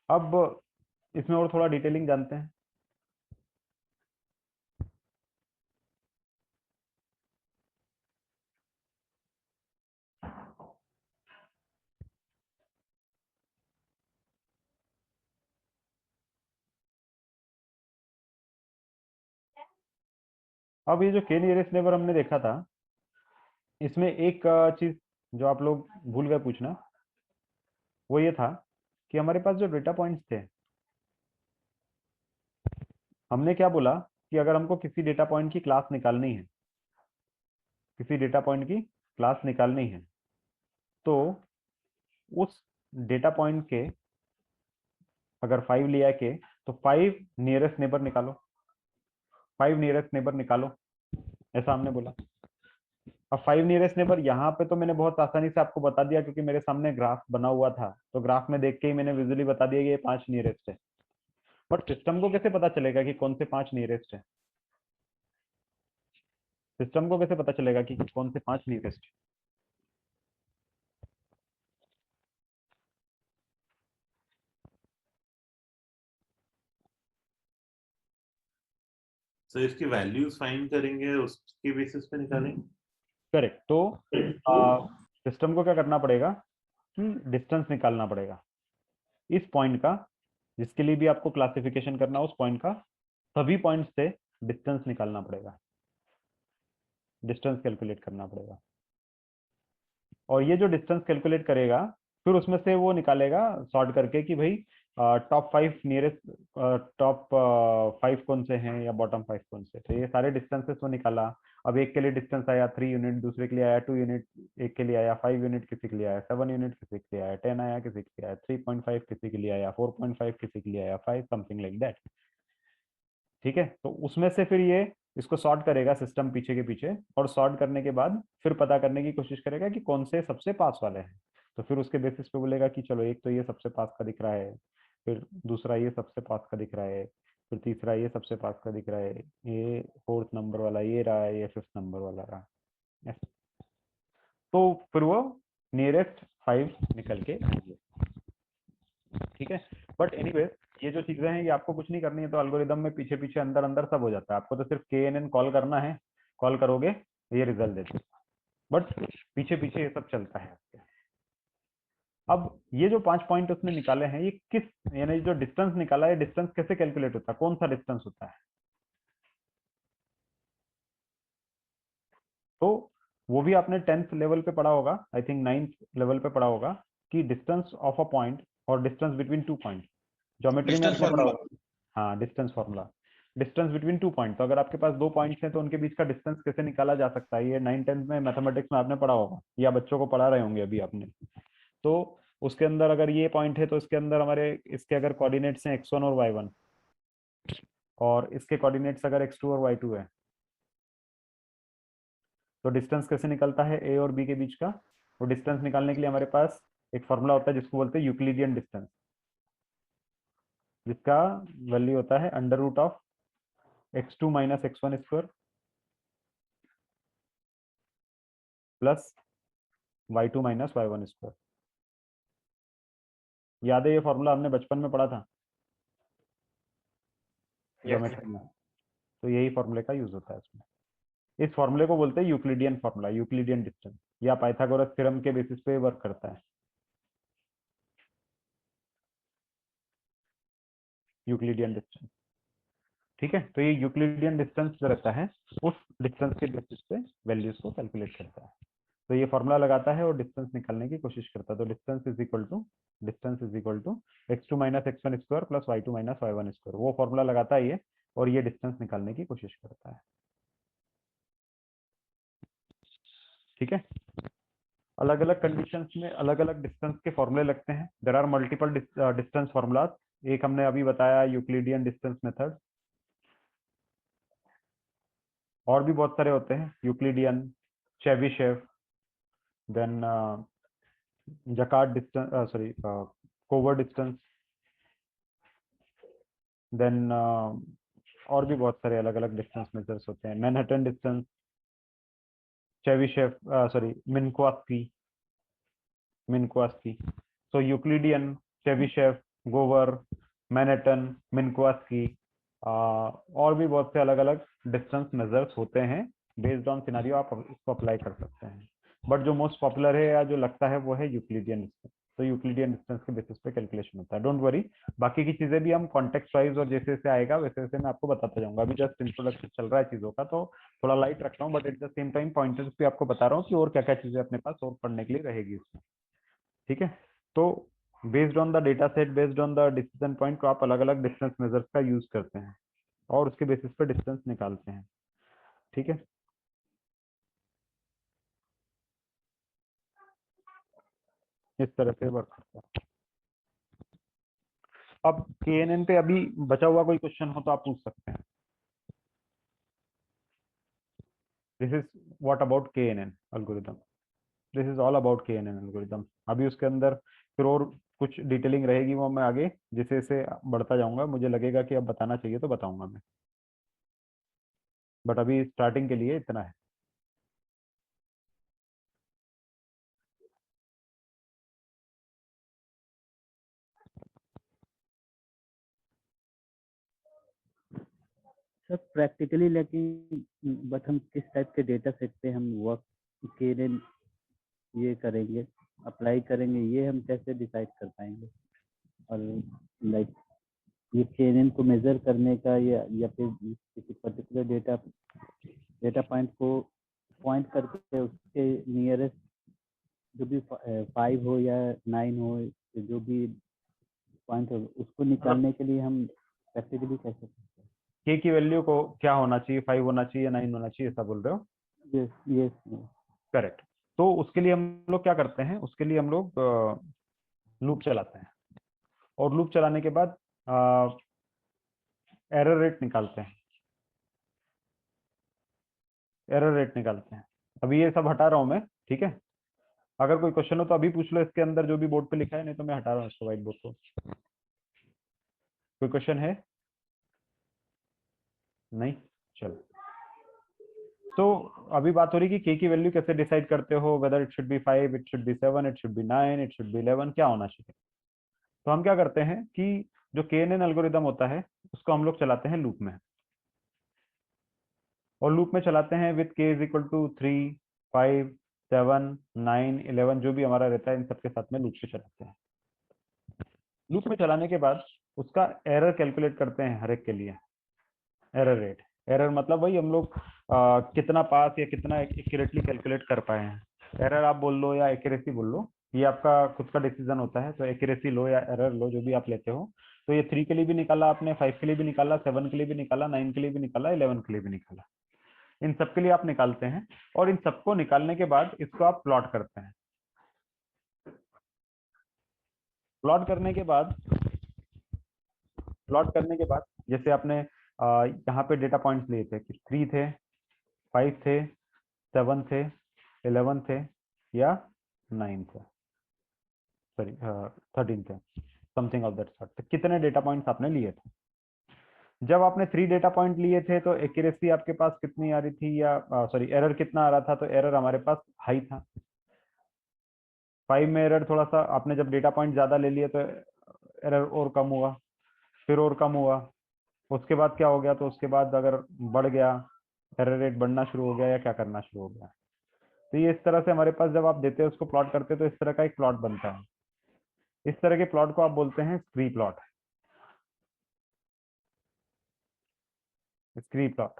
अब इसमें और थोड़ा डिटेलिंग जानते हैं। अब ये जो के नियरेस्ट नेबर हमने देखा था, इसमें एक चीज जो आप लोग भूल गए पूछना, वो ये था कि हमारे पास जो डेटा पॉइंट्स थे, हमने क्या बोला कि अगर हमको किसी डेटा पॉइंट की क्लास निकालनी है, किसी डेटा पॉइंट की क्लास निकालनी है, तो उस डेटा पॉइंट के अगर 5 लिया के तो 5 नियरेस्ट नेबर निकालो, 5 नियरेस्ट नेबर निकालो, ऐसा हमने बोला। अब 5 नियरेस्ट नेबर यहाँ पे तो मैंने बहुत आसानी से आपको बता दिया क्योंकि मेरे सामने ग्राफ बना हुआ था, तो ग्राफ में देख के ही मैंने विजुअली बता दिया कि ये 5 नियरेस्ट है। बट सिस्टम को कैसे पता चलेगा कि कौन से 5 नियरेस्ट है? सिस्टम को कैसे पता चलेगा कि कौन से 5 नियरेस्ट है? सो इसकी वैल्यूज फाइंड करेंगे, उसके बेसिस पे निकालेंगे। करेक्ट। तो सिस्टम को क्या करना पड़ेगा कि डिस्टेंस निकालना पड़ेगा इस पॉइंट का, जिसके लिए भी आपको क्लासिफिकेशन करना उस पॉइंट का, सभी पॉइंट्स से डिस्टेंस निकालना पड़ेगा, डिस्टेंस कैलकुलेट करना पड़ेगा। और ये जो डिस्टेंस कैलकुलेट करेगा फिर उसमें से वो निकालेगा सॉर्ट करके कि भाई टॉप 5 नियरेस्ट, टॉप 5 कौन से हैं या बॉटम 5 कौन से, तो ये सारे डिस्टेंसेस वो निकाला। अब एक के लिए डिस्टेंस आया 3 यूनिट, दूसरे के लिए आया 2 यूनिट, एक के लिए आया 5 यूनिट, किसी के लिए आया 7 यूनिट, किसी के लिए आया 10 आया, किसी के लिए आया 3.5, किसी के लिए आया 4.5, किसी के लिए आया 5, समथिंग लाइक दैट। ठीक है, तो उसमें से फिर ये इसको सॉर्ट करेगा सिस्टम पीछे के पीछे, और सॉर्ट करने के बाद फिर पता करने की कोशिश करेगा कि कौन से सबसे पास वाले हैं। तो फिर उसके बेसिस पे बोलेगा कि चलो एक तो ये सबसे पास का दिख रहा है, फिर दूसरा ये सबसे पास का दिख रहा है, फिर तीसरा ये सबसे पास का दिख रहा है, ये फोर्थ नंबर वाला ये रहा है, ये फिफ्थ नंबर वाला रहा। ऐसे। तो फिर वो नियरेस्ट 5 निकल के आएंगे। ठीक है, बट एनीवेज ये जो चीजें हैं ये आपको कुछ नहीं करनी है, तो एल्गोरिदम में पीछे पीछे अंदर अंदर सब हो जाता है, आपको तो सिर्फ KNN कॉल करना है, कॉल करोगे ये रिजल्ट देते, बट पीछे पीछे ये सब चलता है आपके। अब ये जो 5 पॉइंट उसने निकाले हैं, ये किस, यानी जो डिस्टेंस निकाला है, डिस्टेंस कैसे कैलकुलेट होता है, कौन सा डिस्टेंस होता है? तो वो भी आपने 10th लेवल पे पढ़ा होगा, आई थिंक 9th लेवल पे पढ़ा होगा, कि डिस्टेंस ऑफ अ पॉइंट और डिस्टेंस बिटवीन 2 पॉइंट, ज्योमेट्री में Distance आपने पढ़ा formula. होगा। हाँ, distance formula, distance between 2 point. तो अगर आपके पास 2 पॉइंट्स हैं तो उनके बीच का डिस्टेंस कैसे निकाला जा सकता है, ये 9th-10th में मैथमेटिक्स में आपने पढ़ा होगा, या बच्चों को पढ़ा रहे होंगे अभी आपने। तो उसके अंदर अगर ये पॉइंट है तो इसके अंदर हमारे इसके अगर कोऑर्डिनेट्स हैं x1 और y1, और इसके कोऑर्डिनेट्स अगर x2 और y2 है, तो डिस्टेंस कैसे निकलता है a और b के बीच का? वो डिस्टेंस निकालने के लिए हमारे पास एक फॉर्मूला होता है जिसको बोलते हैं यूक्लिडियन डिस्टेंस, जिसका वैल्यू होता है under root of x2 minus x1 square plus y2 minus y1 square. याद है ये फॉर्मूला हमने बचपन में पढ़ा था Yes. ज्योमेट्री में, तो यही फॉर्मूले का यूज होता है इसमें। इस फॉर्मूले को बोलते हैं यूक्लिडियन फॉर्मूला, यूक्लिडियन डिस्टेंस, या पाइथागोरस थ्योरम के बेसिस पे वर्क करता है, यूक्लिडियन डिस्टेंस। ठीक है, तो ये यूक्लिडियन डिस्टेंस जो रहता है उस डिस्टेंस के बेसिस पे वैल्यूज को कैलकुलेट करता है। तो ये फॉर्मूला लगाता है और डिस्टेंस निकालने की कोशिश करता है। तो distance is equal to x2 minus x1 square plus y2 minus y1 square, वो फॉर्मूला लगाता है ये, और ये डिस्टेंस निकालने की कोशिश करता है। ठीक है, अलग अलग कंडीशंस में अलग अलग डिस्टेंस के फॉर्मूले लगते हैं। There are multiple distance formulas. एक हमने अभी बताया यूक्लिडियन डिस्टेंस मेथड, और भी बहुत सारे होते हैं, Euclidean, Chebyshev, then Jaccard distance, sorry cover distance, then और भी बहुत सारे अलग अलग डिस्टेंस मेजर्स होते हैं, मैनहट्टन डिस्टेंस, चेबीशेव, सॉरी मिन्कोवास्की। सो यूक्लिडियन, चेबीशेव, गोवर, मैनहट्टन, मिन्कोवास्की, और भी बहुत से अलग अलग डिस्टेंस मेजर्स होते हैं। बेस्ड ऑन सिनेरियो आप इसको अप्लाई कर सकते हैं, बट जो मोस्ट पॉपुलर है या जो लगता है वो है यूक्लिडियन डिस्टेंस। तो यूक्लिडियन डिस्टेंस के बेसिस पे कैलकुलेशन होता है। डोंट वरी, बाकी की चीजें भी हम कॉन्टेक्स्ट वाइज और जैसे जैसे आएगा वैसे वैसे मैं आपको बताता जाऊंगा। अभी जस्ट इंट्रोडक्शन चल रहा है चीजों का, तो थोड़ा लाइट रख रहा हूँ, but at the same time pointers भी आपको बता रहा हूँ कि और क्या क्या चीजें अपने पास और पढ़ने के लिए रहेगी इसमें। ठीक है, तो based on the data set, based on the decision point को आप अलग अलग डिस्टेंस मेजर्स का यूज करते हैं और उसके बेसिस पे डिस्टेंस निकालते हैं। ठीक है, इस तरह से वर्क करता है। अब KNN पे अभी बचा हुआ कोई क्वेश्चन हो तो आप पूछ सकते हैं। This is what about KNN algorithm, this is all about KNN algorithm. अभी उसके अंदर फिर और कुछ डिटेलिंग रहेगी, वो मैं आगे जैसे जैसे बढ़ता जाऊंगा मुझे लगेगा कि अब बताना चाहिए तो बताऊंगा मैं, बट अभी स्टार्टिंग के लिए इतना है। सर प्रैक्टिकली लेकिन बट हम किस टाइप के डेटा सेट पे हम वर्क KNN ये करेंगे, अप्लाई करेंगे, ये हम कैसे डिसाइड कर पाएंगे? और लाइक ये KNN को मेजर करने का या फिर किसी पर्टिकुलर डेटा पॉइंट को पॉइंट करके उसके नियरेस्ट जो भी 5 हो या 9 हो, जो भी पॉइंट हो उसको निकालने के लिए हम प्रैक्टिकली कैसे करते हैं? K की वैल्यू को क्या होना चाहिए, 5 होना चाहिए, 9 होना चाहिए, ऐसा बोल रहे हो? Yes yes. करेक्ट। तो उसके लिए हम लोग क्या करते हैं, उसके लिए हम लोग लूप चलाते हैं, और लूप चलाने के बाद एरर रेट निकालते हैं। एरर रेट निकालते हैं। अभी ये सब हटा रहा हूं मैं, ठीक है। अगर कोई क्वेश्चन हो तो अभी पूछ लो इसके अंदर जो भी बोर्ड पे लिखा है, नहीं तो मैं हटा रहा हूँ इसको व्हाइट बोर्ड को। कोई क्वेश्चन है? नहीं, चलो। तो अभी बात हो रही कि के की वैल्यू कैसे डिसाइड करते हो, whether it should be 5, it should be 7, it should be 9, it should be 11, क्या होना चाहिए। तो हम क्या करते हैं कि जो KNN एल्गोरिदम होता है उसको हम लोग चलाते हैं लूप में, और लूप में चलाते हैं with k is equal to 3, 5, 7, 9, 11 जो भी हमारा रहता है, इन सबके साथ में लूप से चलाते हैं। लूप में चलाने के बाद उसका एरर कैलकुलेट करते हैं हर एक के लिए, एरर रेट। एरर मतलब वही हम लोग कितना पास या कितना एक्यूरेटली कैलकुलेट कर पाए हैं। एरर आप बोल लो या एक्यूरेसी बोल लो, ये आपका खुद का डिसीजन होता है। तो एक्यूरेसी लो या एरर लो, जो भी आप लेते हो। तो ये 3 के लिए भी निकाला आपने, 5 के लिए भी निकाला, 7 के लिए भी निकाला, 9 के लिए भी निकाला, 11 के लिए भी निकाला। इन सब के लिए आप निकालते हैं, और इन सबको निकालने के बाद इसको आप प्लॉट करते हैं। प्लॉट करने के बाद जैसे आपने यहाँ पे डेटा पॉइंट्स लिए थे कि 3 थे, 5 थे, 7 थे, 11 थे या 9 थे, सॉरी 13 थे, समथिंग ऑफ दैट सॉर्ट। तो कितने डेटा पॉइंट्स आपने लिए थे? जब आपने 3 डेटा पॉइंट लिए थे तो एक्यूरेसी आपके पास कितनी आ रही थी, या सॉरी एरर कितना आ रहा था? तो एरर हमारे पास हाई था। 5 में एरर थोड़ा सा, आपने जब डेटा पॉइंट ज्यादा ले लिए तो एरर और कम हुआ, फिर और कम हुआ, उसके बाद क्या हो गया? तो उसके बाद अगर बढ़ गया, एरर रेट बढ़ना शुरू हो गया या क्या करना शुरू हो गया। तो ये इस तरह से हमारे पास जब आप देते हैं उसको प्लॉट करते हैं तो इस तरह का एक प्लॉट बनता है। इस तरह के प्लॉट को आप बोलते हैं स्क्री प्लॉट। स्क्री प्लॉट।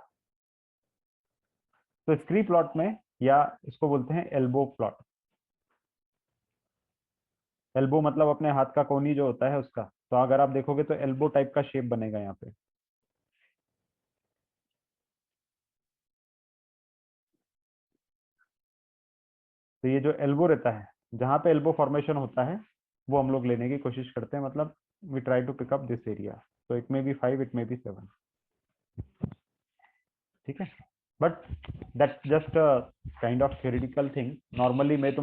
तो स्क्री प्लॉट में, या इसको बोलते हैं एल्बो प्लॉट। एल्बो मतलब अपने हाथ का कोनी जो होता है उसका। तो अगर आप देखोगे तो एल्बो टाइप का शेप बनेगा यहाँ पे। तो ये जो एल्बो रहता है, जहां पे एल्बो फॉर्मेशन होता है, वो हम लोग लेने की कोशिश करते हैं। मतलब we try to pick up this area. तो it may be 5, it may be 7, ठीक है। But that's just kind of theoretical thing. Normally मैं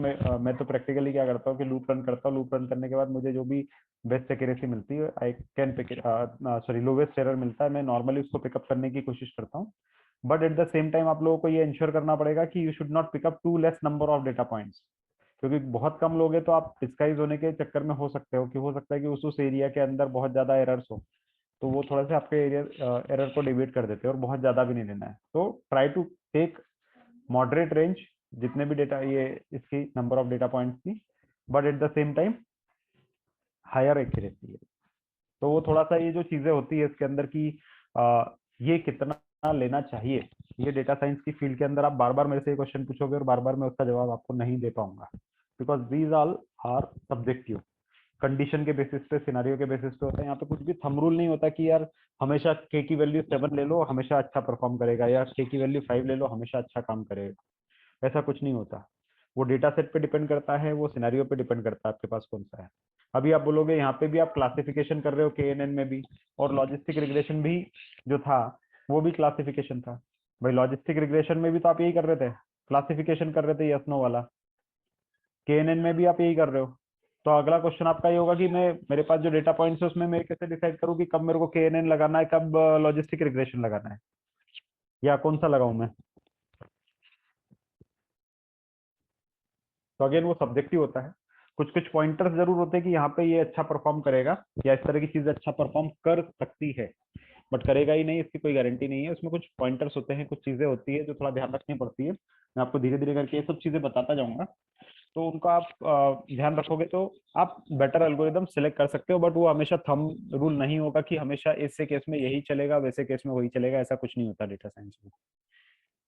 तो प्रैक्टिकली क्या करता हूँ कि लूप रन करता हूँ। लूप रन करने के बाद मुझे जो भी बेस्ट एक्यूरेसी मिलती है, I can pick, sorry lowest error मिलता है, मैं नॉर्मली उसको पिकअप करने की कोशिश करता हूँ। But at the same time आप लोगों को ये इंश्योर करना पड़ेगा कि you should not pick up too less number of data points, क्योंकि बहुत कम लोग हैं तो आप डिस्गाइज होने के चक्कर में हो सकते हो कि हो सकता है कि उस एरिया के अंदर बहुत ज्यादा एरर्स हो, तो वो थोड़ा सा आपके एरिया एरर को डिबेट कर देते हैं, और बहुत ज्यादा भी नहीं लेना है। तो try to take moderate range, जितने भी डेटा ये इसकी नंबर ऑफ डेटा पॉइंट्स की, but at the same time higher accuracy है। तो वो थोड़ा सा ये जो चीजें होती है इसके अंदर की ये कितना लेना चाहिए, ये डेटा साइंस की फील्ड के अंदर आप बार बार मेरे से क्वेश्चन पूछोगे और बार बार मैं उसका जवाब आपको नहीं दे पाऊंगा, because these all are subjective. Condition के बेसिस पे, सिनारियो के बेसिस पे होता है। यहाँ पे कुछ भी थंब रूल नहीं होता कि यार हमेशा के की वैल्यू 7 ले लो हमेशा अच्छा परफॉर्म करेगा, या के की वैल्यू 5 ले लो हमेशा अच्छा काम करेगा। ऐसा कुछ नहीं होता। वो डेटा सेट पे डिपेंड करता है, वो सिनेरियो पे डिपेंड करता है आपके पास कौन सा है। अभी आप बोलोगे यहाँ पे भी आप क्लासिफिकेशन कर रहे हो KNN में भी, और लॉजिस्टिक रिग्रेशन भी जो था वो भी क्लासिफिकेशन था। भाई लॉजिस्टिक रिग्रेशन में भी तो आप यही कर रहे थे, क्लासिफिकेशन कर रहे थे यस नो वाला। KNN में भी आप यही कर रहे हो। तो अगला क्वेश्चन आपका ये होगा कि मैं, मेरे पास जो डेटा पॉइंट्स है उसमें मैं कैसे डिसाइड करूँ कि कब मेरे को KNN लगाना है, कब लॉजिस्टिक रिग्रेशन लगाना है, या कौन सा लगाऊं मैं। तो अगेन वो सब्जेक्टिव होता है। कुछ कुछ पॉइंटर्स जरूर होते हैं कि यहाँ पे ये अच्छा परफॉर्म करेगा, या इस तरह की चीज अच्छा परफॉर्म कर सकती है, बट करेगा ही नहीं इसकी कोई गारंटी नहीं है। उसमें कुछ पॉइंटर्स होते हैं, कुछ चीजें होती है जो थोड़ा ध्यान रखनी पड़ती है। मैं आपको धीरे धीरे करके ये सब चीजें बताता जाऊंगा, तो उनको आप ध्यान रखोगे तो आप बेटर एल्गोरिदम सिलेक्ट कर सकते हो। बट वो हमेशा थंब रूल नहीं होगा कि हमेशा ऐसे केस में यही चलेगा वैसे केस में वही चलेगा, ऐसा कुछ नहीं होता डेटा साइंस में।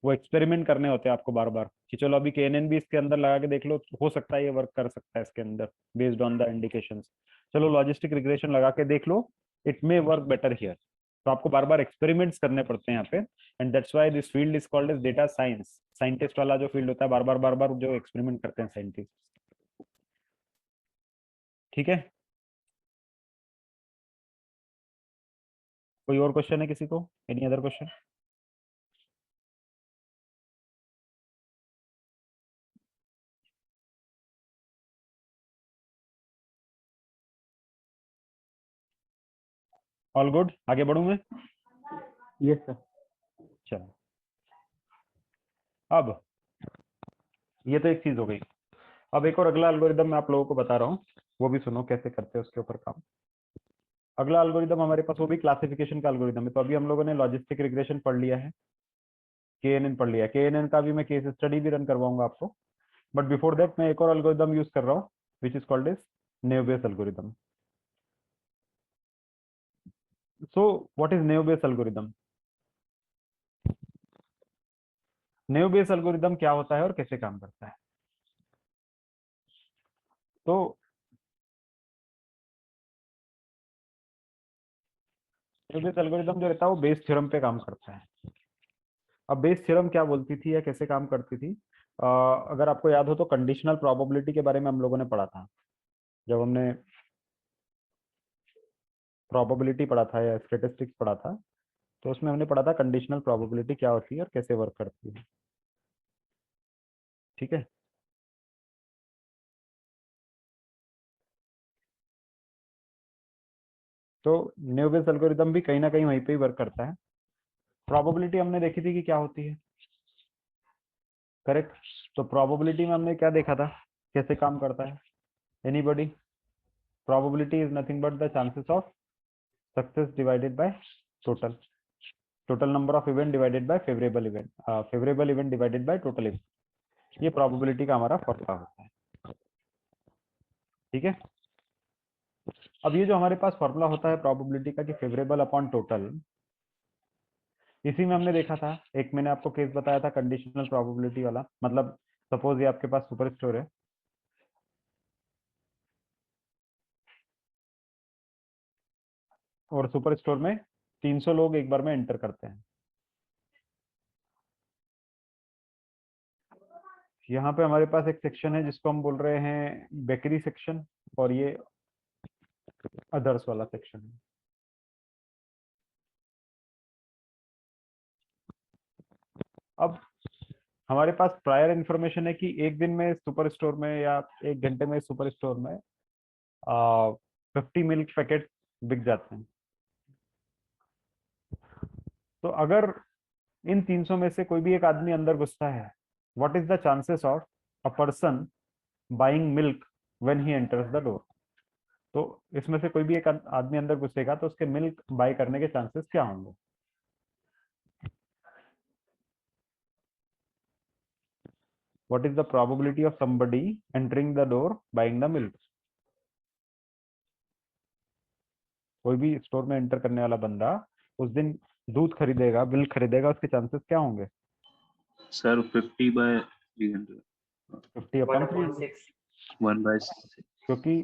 वो एक्सपेरिमेंट करने होते हैं आपको बार बार कि चलो अभी KNN भी इसके अंदर लगा के देख लो, हो सकता है ये वर्क कर सकता है इसके अंदर बेस्ड ऑन द इंडिकेशंस। चलो लॉजिस्टिक रिग्रेशन लगा के देख लो, it may work better here. तो आपको बार बार एक्सपेरिमेंट्स करने पड़ते हैं यहाँ पे, and that's why this field is called as data science. Scientist वाला जो फील्ड होता है, बार बार जो एक्सपेरिमेंट करते हैं साइंटिस्ट। ठीक है, कोई और क्वेश्चन है किसी को? Any other question? All good, आगे बढ़ूं मैं? Yes sir. चलो, अब ये तो एक चीज हो गई। अब एक और अगला एल्गोरिदम मैं आप लोगों को बता रहा हूँ, वो भी सुनो कैसे करते हैं उसके ऊपर काम। अगला एल्गोरिदम हमारे पास वो भी क्लासिफिकेशन का एल्गोरिदम है। तो अभी हम लोगों ने लॉजिस्टिक रिग्रेशन पढ़ लिया है, KNN पढ़ लिया है। KNN का भी मैं केस स्टडी भी रन करवाऊंगा आपको, बट बिफोर दैट मैं एक और एल्गोरिदम यूज कर रहा हूँ विच is called is naive Bayes algorithm. So what is naive Bayes algorithm? Naive Bayes algorithm क्या होता है और कैसे काम करता है? तो नेव बेस एल्गोरिदम जो रहता है वो बेस थ्योरम पे काम करता है। अब बेस थ्योरम क्या बोलती थी या कैसे काम करती थी? अगर आपको याद हो तो कंडीशनल प्रोबेबिलिटी के बारे में हम लोगों ने पढ़ा था, जब हमने प्रोबेबिलिटी पढ़ा था या स्टैटिस्टिक्स पढ़ा था, तो उसमें हमने पढ़ा था कंडीशनल प्रोबेबिलिटी क्या होती है और कैसे वर्क करती है। ठीक है, तो नेव बेस एल्गोरिदम भी कहीं ना कहीं वहीं पे ही वर्क करता है। प्रोबेबिलिटी हमने देखी थी कि क्या होती है, करेक्ट? तो प्रोबेबिलिटी में हमने क्या देखा था, कैसे काम करता है? Anybody? Probability is nothing but the chances of success divided by total number of event divided by favourable event divided by total event. ये प्रोबेबिलिटी का हमारा फॉर्मूला होता है। ठीक है, अब ये जो हमारे पास फॉर्मूला होता है प्रोबेबिलिटी का कि फेवरेबल अपॉन टोटल, इसी में हमने देखा था, एक मैंने आपको केस बताया था कंडीशनल प्रोबेबिलिटी वाला। मतलब सपोज ये आपके पास सुपर स्टोर है, और सुपर स्टोर में 300 लोग एक बार में एंटर करते हैं। यहाँ पे हमारे पास एक सेक्शन है जिसको हम बोल रहे हैं बेकरी सेक्शन, और ये अदर्स वाला सेक्शन है। अब हमारे पास प्रायर इंफॉर्मेशन है कि एक दिन में सुपर स्टोर में या एक घंटे में सुपर स्टोर में 50 मिल्क पैकेट बिक जाते हैं। तो अगर इन 300 में से कोई भी एक आदमी अंदर घुसता है, what is the chances of a person buying milk when he enters the door? तो इसमें से कोई भी एक आदमी अंदर घुसेगा तो उसके मिल्क बाय करने के चांसेस क्या होंगे? What is the probability of somebody entering the door buying the milk? कोई भी स्टोर में एंटर करने वाला बंदा उस दिन दूध खरीदेगा, मिल्क खरीदेगा, उसके चांसेस क्या होंगे? सर 50/300 50 अपॉन 300, 1/6 1/6 क्योंकि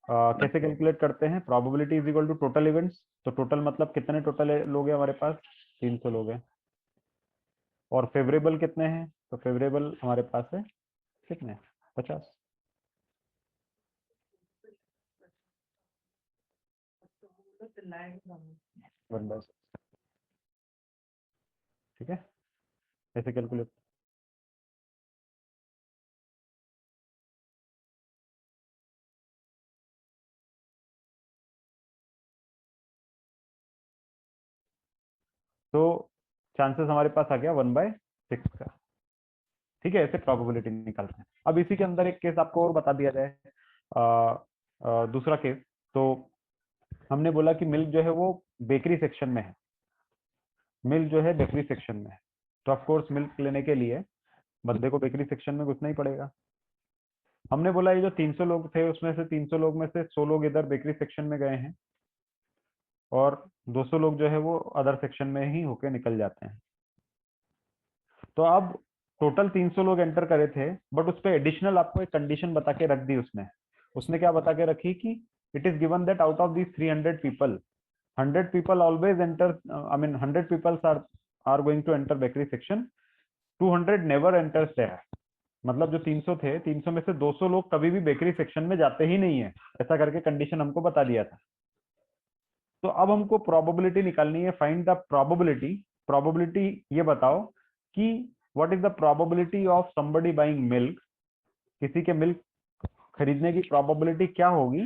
कैसे कैलकुलेट करते हैं? Probability is equal to total events. तो टोटल मतलब कितने टोटल लोग हैं हमारे पास? 300 लोग हैं। और फेवरेबल कितने हैं? तो फेवरेबल हमारे पास है कितने? 50। ठीक है, ऐसे कैलकुलेट। तो चांसेस हमारे पास आ गया 1/6 का। ठीक है, ऐसे प्रोबेबिलिटी निकालते हैं। अब इसी के अंदर एक केस आपको और बता दिया जाए, दूसरा केस। तो हमने बोला कि मिल्क जो है वो बेकरी सेक्शन में है, मिल्क जो है बेकरी सेक्शन में है। तो ऑफ कोर्स मिल्क लेने के लिए बंदे को बेकरी सेक्शन में घुसना ही पड़ेगा। हमने बोला ये जो 300 लोग थे उसमें से 300 लोग में से 100 लोग इधर बेकरी सेक्शन में गए हैं, और 200 लोग जो है वो अदर सेक्शन में ही होके निकल जाते हैं। तो अब टोटल 300 लोग एंटर करे थे, बट उस पर एडिशनल आपको एक कंडीशन बता के रख दी उसने। उसने क्या बता के रखी कि it is given that out of these 300 people 100 people always enter, I mean 100 people are going to enter bakery section, 200 never enters there। मतलब जो 300 थे, 300 में से 200 लोग कभी भी बेकरी सेक्शन में जाते ही नहीं है, ऐसा करके कंडीशन हमको बता दिया था। तो अब हमको प्रोबेबिलिटी निकालनी है, फाइंड द प्रोबेबिलिटी। प्रोबेबिलिटी ये बताओ कि what is the probability of somebody buying milk, किसी के मिल्क खरीदने की प्रोबेबिलिटी क्या होगी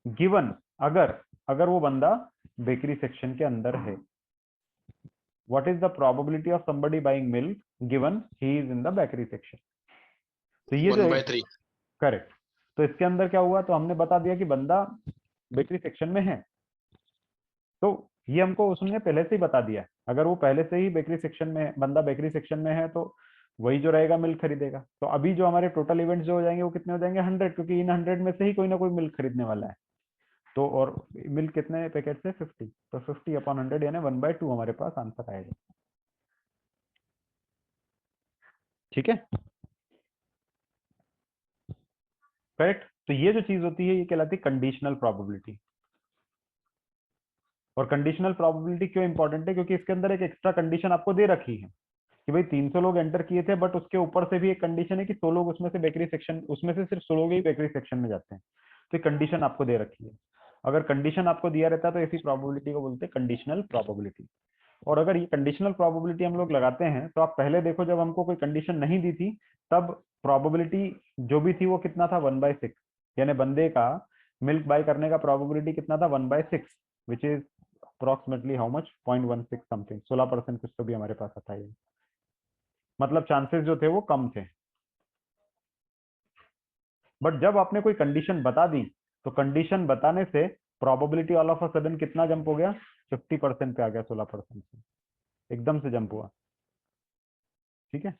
गिवन अगर वो बंदा बेकरी सेक्शन के अंदर है। What is the probability of somebody buying milk given he is in the bakery section. तो ये जो 1/3। करेक्ट। तो इसके अंदर क्या हुआ, तो हमने बता दिया कि बंदा बेकरी सेक्शन में है, तो ये हमको उसने पहले से ही बता दिया है। अगर वो पहले से ही बेकरी सेक्शन में है, बंदा बेकरी सेक्शन में है, तो वही जो रहेगा मिल्क खरीदेगा। तो अभी जो हमारे टोटल इवेंट्स जो हो जाएंगे वो कितने हो जाएंगे 100, क्योंकि इन 100 में से ही कोई ना कोई मिल्क खरीदने वाला है। तो और मिल्क कितने पैकेट से 50, तो 50/100 यानी 1/2 हमारे पास आंसर आएगा। ठीक है, करेक्ट। तो ये जो चीज होती है ये कहलाती है कंडीशनल प्रोबेबिलिटी। और कंडीशनल प्रोबेबिलिटी क्यों इंपॉर्टेंट है, क्योंकि इसके अंदर एक एक्स्ट्रा कंडीशन आपको दे रखी है कि भाई 300 लोग एंटर किए थे, बट उसके ऊपर से भी एक कंडीशन है कि 100 लोग उसमें से बेकरी सेक्शन, उसमें से सिर्फ 100 लोग ही बेकरी सेक्शन में जाते हैं। तो कंडीशन आपको दे रखी है। अगर कंडीशन आपको दिया रहता है तो ऐसी प्रोबेबिलिटी को बोलते हैं कंडीशनल प्रोबेबिलिटी। और अगर ये कंडीशनल प्रोबेबिलिटी हम लोग लगाते हैं तो आप पहले देखो, जब हमको कोई कंडीशन नहीं दी थी तब प्रोबेबिलिटी जो भी थी वो कितना था 1/6, यानी बंदे का मिल्क बाय करने का प्रोबेबिलिटी कितना था 1/6, which is approximately how much 0.16 something, 16% कुछ तो भी हमारे पास आता है। मतलब चांसेस जो थे वो कम थे। बट जब आपने कोई कंडीशन बता दी तो कंडीशन बताने से probability all of a sudden कितना जंप हो गया, 50% पे आ गया, 16% से एकदम से जंप हुआ। ठीक है,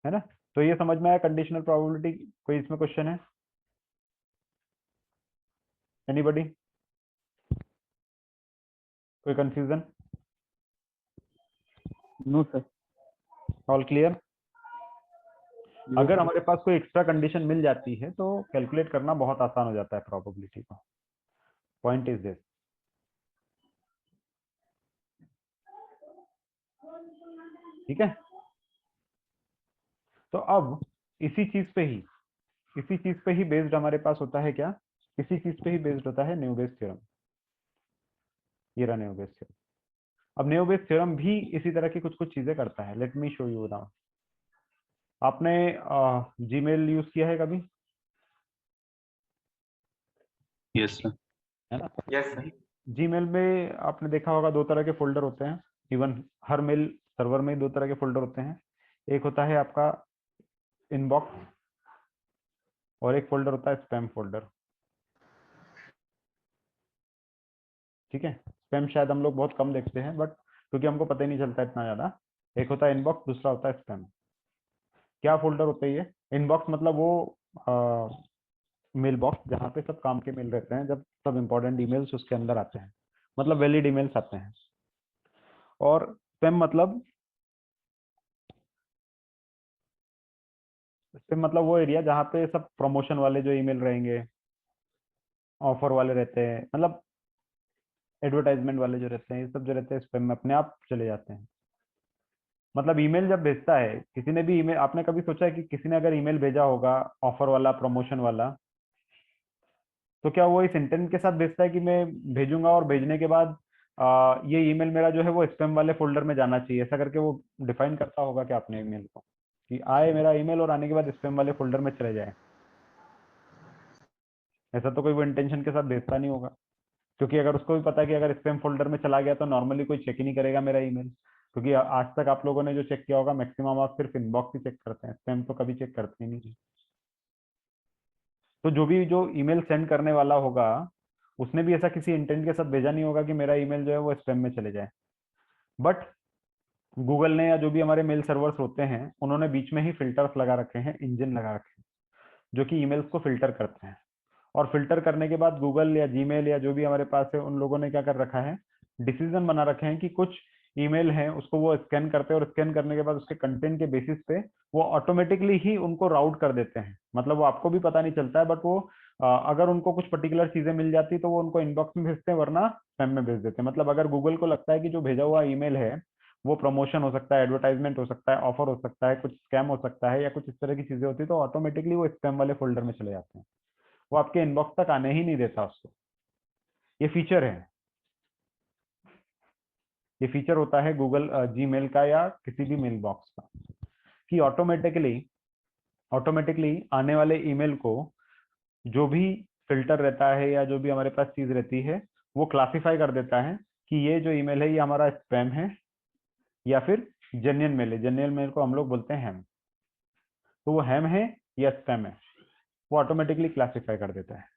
है ना। तो ये समझ में आया कंडीशनल प्रोबेबिलिटी। कोई इसमें क्वेश्चन है, एनीबॉडी, कोई confusion? No sir. All clear? अगर हमारे पास कोई एक्स्ट्रा कंडीशन मिल जाती है तो कैलकुलेट करना बहुत आसान हो जाता है प्रोबेबिलिटी का। Point is this. ठीक है, तो अब इसी चीज पे ही बेस्ड हमारे पास होता है क्या, इसी चीज पे ही बेस्ड होता है न्यूबेस थ्योरम। ये रहा न्यूबेस थ्योरम। अब न्यूबेस थ्योरम भी इसी तरह की कुछ कुछ चीजें करता है। Let me show you now. आपने जीमेल यूज किया है कभी? Yes sir. है ना। Yes sir. जीमेल में आपने देखा होगा 2 तरह के फोल्डर होते हैं। इवन हर मेल सर्वर में 2 तरह के फोल्डर होते हैं। एक होता है आपका इनबॉक्स और एक फोल्डर होता है स्पैम फोल्डर। ठीक है, स्पैम शायद हम लोग बहुत कम देखते हैं, बट क्योंकि हमको पता ही नहीं चलता इतना ज्यादा। एक होता है इनबॉक्स, दूसरा होता है स्पैम। क्या फोल्डर होता है ये? इनबॉक्स मतलब वो मेल बॉक्स जहाँ पे सब काम के मेल रहते हैं, जब सब इंपॉर्टेंट ईमेल्स उसके अंदर आते हैं, मतलब वैलिड ईमेल्स आते हैं। और स्पैम मतलब वो एरिया जहाँ पे सब प्रमोशन वाले जो ईमेल रहेंगे, ऑफर वाले रहते हैं, मतलब एडवर्टाइजमेंट वाले जो रहते हैं, ये सब जो रहते हैं स्पैम में अपने आप चले जाते हैं। मतलब ईमेल जब भेजता है किसी ने भी ईमेल, आपने कभी सोचा है कि किसी ने अगर ईमेल भेजा होगा ऑफर वाला, प्रमोशन वाला, तो क्या वो इस इंटेंट के साथ भेजता है कि मैं भेजूंगा और भेजने के बाद ये ईमेल मेरा जो है वो स्पैम वाले फोल्डर में जाना चाहिए, ऐसा करके वो डिफाइन करता होगा क्या अपने ईमेल को कि आए मेरा ईमेल और आने के बाद स्पैम वाले फोल्डर में चले जाए? ऐसा तो कोई वो इंटेंशन के साथ भेजता नहीं होगा, क्योंकि अगर उसको भी पता है कि अगर स्पैम फोल्डर में चला गया तो नॉर्मली कोई चेक ही नहीं करेगा मेरा ईमेल, क्योंकि आज तक आप लोगों ने जो चेक किया होगा मैक्सिमम आप सिर्फ इनबॉक्स ही चेक करते हैं, स्पैम तो कभी चेक करते ही नहीं। तो जो ईमेल सेंड करने वाला होगा उसने भी ऐसा किसी इंटेंट के साथ भेजा नहीं होगा कि मेरा ईमेल जो है वो स्पैम में चले जाए। बट गूगल ने या जो भी हमारे मेल सर्वर्स होते हैं उन्होंने बीच में ही फिल्टर्स लगा रखे हैं, इंजन लगा रखे हैं जो कि ईमेल्स को फिल्टर करते हैं। और फिल्टर करने के बाद गूगल या जीमेल या जो भी हमारे पास है उन लोगों ने क्या कर रखा है, डिसीजन बना रखे हैं कि कुछ ईमेल हैं उसको वो स्कैन करते हैं और स्कैन करने के बाद उसके कंटेंट के बेसिस पे वो ऑटोमेटिकली ही उनको राउट कर देते हैं। मतलब वो आपको भी पता नहीं चलता है, बट वो अगर उनको कुछ पर्टिकुलर चीजें मिल जाती तो वो उनको इनबॉक्स में भेजते हैं, वरना स्पैम में भेज देते हैं। मतलब अगर गूगल को लगता है कि जो भेजा हुआ ईमेल है वो प्रमोशन हो सकता है, एडवर्टाइजमेंट हो सकता है, ऑफर हो सकता है, कुछ स्कैम हो सकता है या कुछ इस तरह की चीजें होती है, तो ऑटोमेटिकली वो स्पैम वाले फोल्डर में चले जाते हैं। वो आपके इनबॉक्स तक आने ही नहीं देता उसको। ये फीचर है, ये फीचर होता है गूगल जीमेल का या किसी भी मेल बॉक्स का, कि ऑटोमेटिकली आने वाले ईमेल को जो भी फिल्टर रहता है या जो भी हमारे पास चीज रहती है वो क्लासिफाई कर देता है कि ये जो ईमेल है ये हमारा स्पैम है या फिर जेन्युइन मेल है। जेन्युइन मेल को हम लोग बोलते हैं हैम, तो वो हैम है या स्पैम है वो ऑटोमेटिकली क्लासिफाई कर देता है।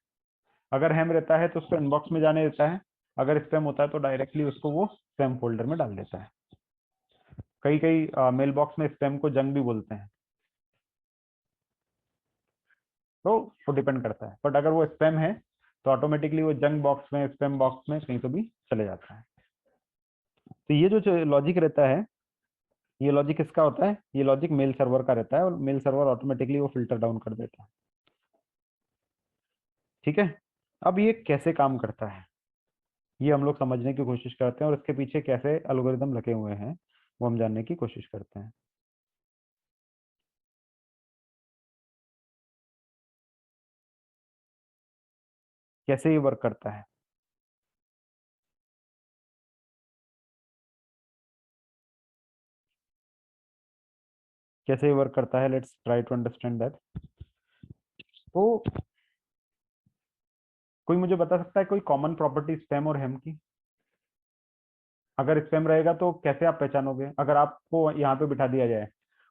अगर हैम रहता है तो उसको इनबॉक्स में जाने देता है, अगर स्पैम होता है तो डायरेक्टली उसको वो स्पैम फोल्डर में डाल देता है। कई कई मेल बॉक्स में स्पैम को जंक भी बोलते हैं, तो वो डिपेंड करता है। बट अगर वो स्पैम है तो ऑटोमेटिकली वो जंक बॉक्स में, स्पैम बॉक्स में कहीं तो भी चले जाता है। तो ये जो लॉजिक रहता है, ये लॉजिक किसका होता है? ये लॉजिक मेल सर्वर का रहता है और मेल सर्वर ऑटोमेटिकली वो फिल्टर डाउन कर देता है। ठीक है, अब ये कैसे काम करता है ये हम लोग समझने की कोशिश करते हैं और इसके पीछे कैसे एल्गोरिदम लगे हुए हैं वो हम जानने की कोशिश करते हैं। कैसे ये वर्क करता है? कैसे ये वर्क करता है? Let's try to understand that. तो कोई मुझे बता सकता है कोई कॉमन प्रॉपर्टी स्पैम और हैम की? अगर स्पैम रहेगा तो कैसे आप पहचानोगे? अगर आपको यहाँ पे बिठा दिया जाए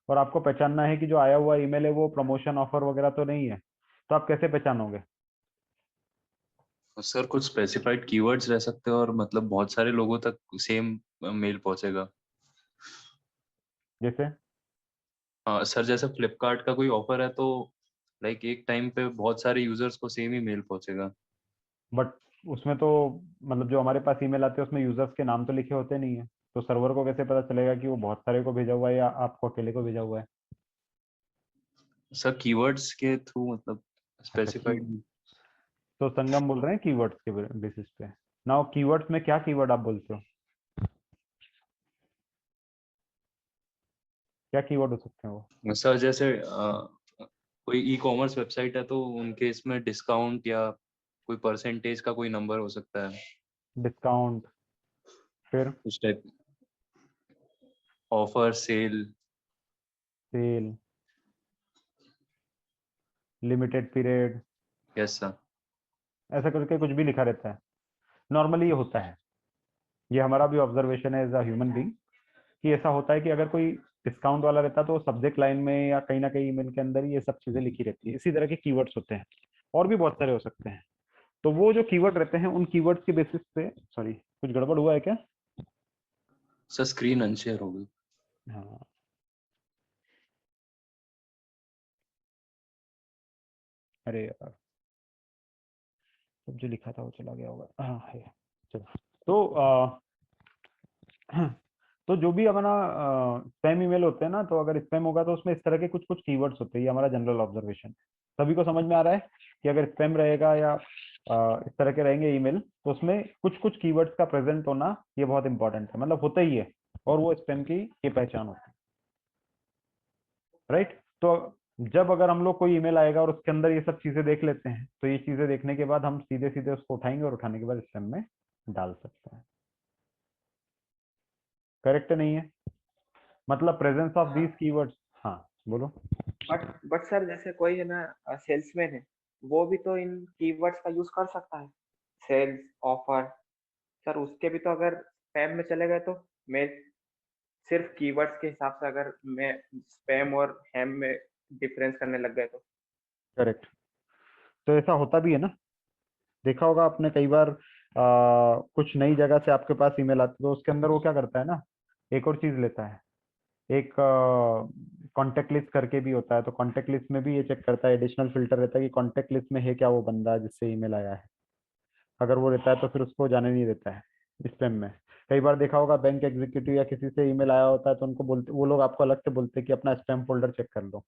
और आपको पहचानना है कि जो आया हुआ ईमेल है वो प्रमोशन ऑफर वगैरह तो नहीं है, तो आप कैसे पहचानोगे? सर कुछ स्पेसिफाइड कीवर्ड्स रह सकते हैं और मतलब बहुत सारे लोगों तक सेम मेल पहुंचेगा। जैसे हाँ सर, जैसे फ्लिपकार्ट का कोई ऑफर है तो लाइक एक टाइम पे बहुत सारे यूजर्स को सेम ही मेल पहुंचेगा। बट उसमें तो मतलब जो हमारे पास ईमेल आते हैं उसमें यूजर्स के नाम तो लिखे होते नहीं है, तो सर्वर को कैसे पता चलेगा कि वो बहुत सारे को भेजा हुआ है या आपको अकेले को भेजा हुआ है? सर कीवर्ड्स के थ्रू मतलब स्पेसिफाइड। तो संगम बोल रहे हैं कीवर्ड्स के बेसिस पे। नाउ कीवर्ड्स में क्या कीवर्ड आप बोलते हो? क्या कीवर्ड हो सकते हैं वो? सर जैसे कोई ई कॉमर्स वेबसाइट है तो उनके इसमें डिस्काउंट या कोई परसेंटेज का कोई नंबर हो सकता है। डिस्काउंट, फिर उस type, offer, sale. Sale, limited period, yes sir. ऐसा करके कुछ भी लिखा रहता है। नॉर्मली ये होता है, ये हमारा भी ऑब्जर्वेशन है एज अ ह्यूमन बीइंग कि ऐसा होता है कि अगर कोई डिस्काउंट वाला रहता है तो सब्जेक्ट लाइन में या कहीं ना कहीं ईमेल के अंदर ये सब चीजें लिखी रहती है। इसी तरह के कीवर्ड्स होते हैं और भी बहुत सारे हो सकते हैं। तो वो जो कीवर्ड रहते हैं उन कीवर्ड्स के बेसिस पे, सॉरी कुछ गड़बड़ हुआ है क्या? सर स्क्रीन अनशेयर हो गई। हाँ, अरे यार सब जो लिखा था वो चला गया होगा। हाँ है, चलो। तो तो जो भी हमारा स्पैम ईमेल होते हैं ना, तो अगर स्पैम होगा तो उसमें इस तरह के कुछ कुछ कीवर्ड्स होते हैं। ये हमारा जनरल ऑब्जर्वेशन। सभी को समझ में आ रहा है कि अगर स्पैम रहेगा या इस तरह के रहेंगे ईमेल तो उसमें कुछ कुछ कीवर्ड्स का प्रेजेंट होना ये बहुत इंपॉर्टेंट है, मतलब होता ही है और वो स्पैम की ये पहचान होती है, राइट? तो जब अगर हम लोग कोई ईमेल आएगा और उसके अंदर ये सब चीजें देख लेते हैं तो ये चीजें देखने के बाद हम सीधे सीधे उसको उठाएंगे और उठाने के बाद स्पैम में डाल सकते हैं। करेक्ट नहीं है? मतलब प्रेजेंस ऑफ दीज कीवर्ड्स। हाँ बोलो। बट सर जैसे कोई है ना सेल्समैन है, वो भी तो इन कीवर्ड्स का यूज कर सकता है। सेल्स, ऑफर, सर उसके भी तो अगर स्पैम में चले गए तो मैं सिर्फ कीवर्ड्स के हिसाब से अगर मैं स्पैम और हैम में डिफरेंस करने लग गए तो। करेक्ट, तो ऐसा होता भी है ना। देखा होगा आपने कई बार कुछ नई जगह से आपके पास ईमेल आती है तो उसके अंदर वो क्या करता है ना, एक और चीज लेता है, एक कॉन्टेक्ट लिस्ट करके भी होता है। तो कॉन्टेक्ट लिस्ट में भी ये चेक करता है, एडिशनल फिल्टर रहता है कि कॉन्टेक्ट लिस्ट में है क्या वो बंदा जिससे ईमेल आया है। अगर वो रहता है तो फिर उसको जाने नहीं देता है स्पैम में। कई बार देखा होगा बैंक एग्जीक्यूटिव या किसी से ईमेल आया होता है तो उनको बोलते, वो लोग आपको अलग से बोलते हैं कि अपना स्पैम फोल्डर चेक कर लो।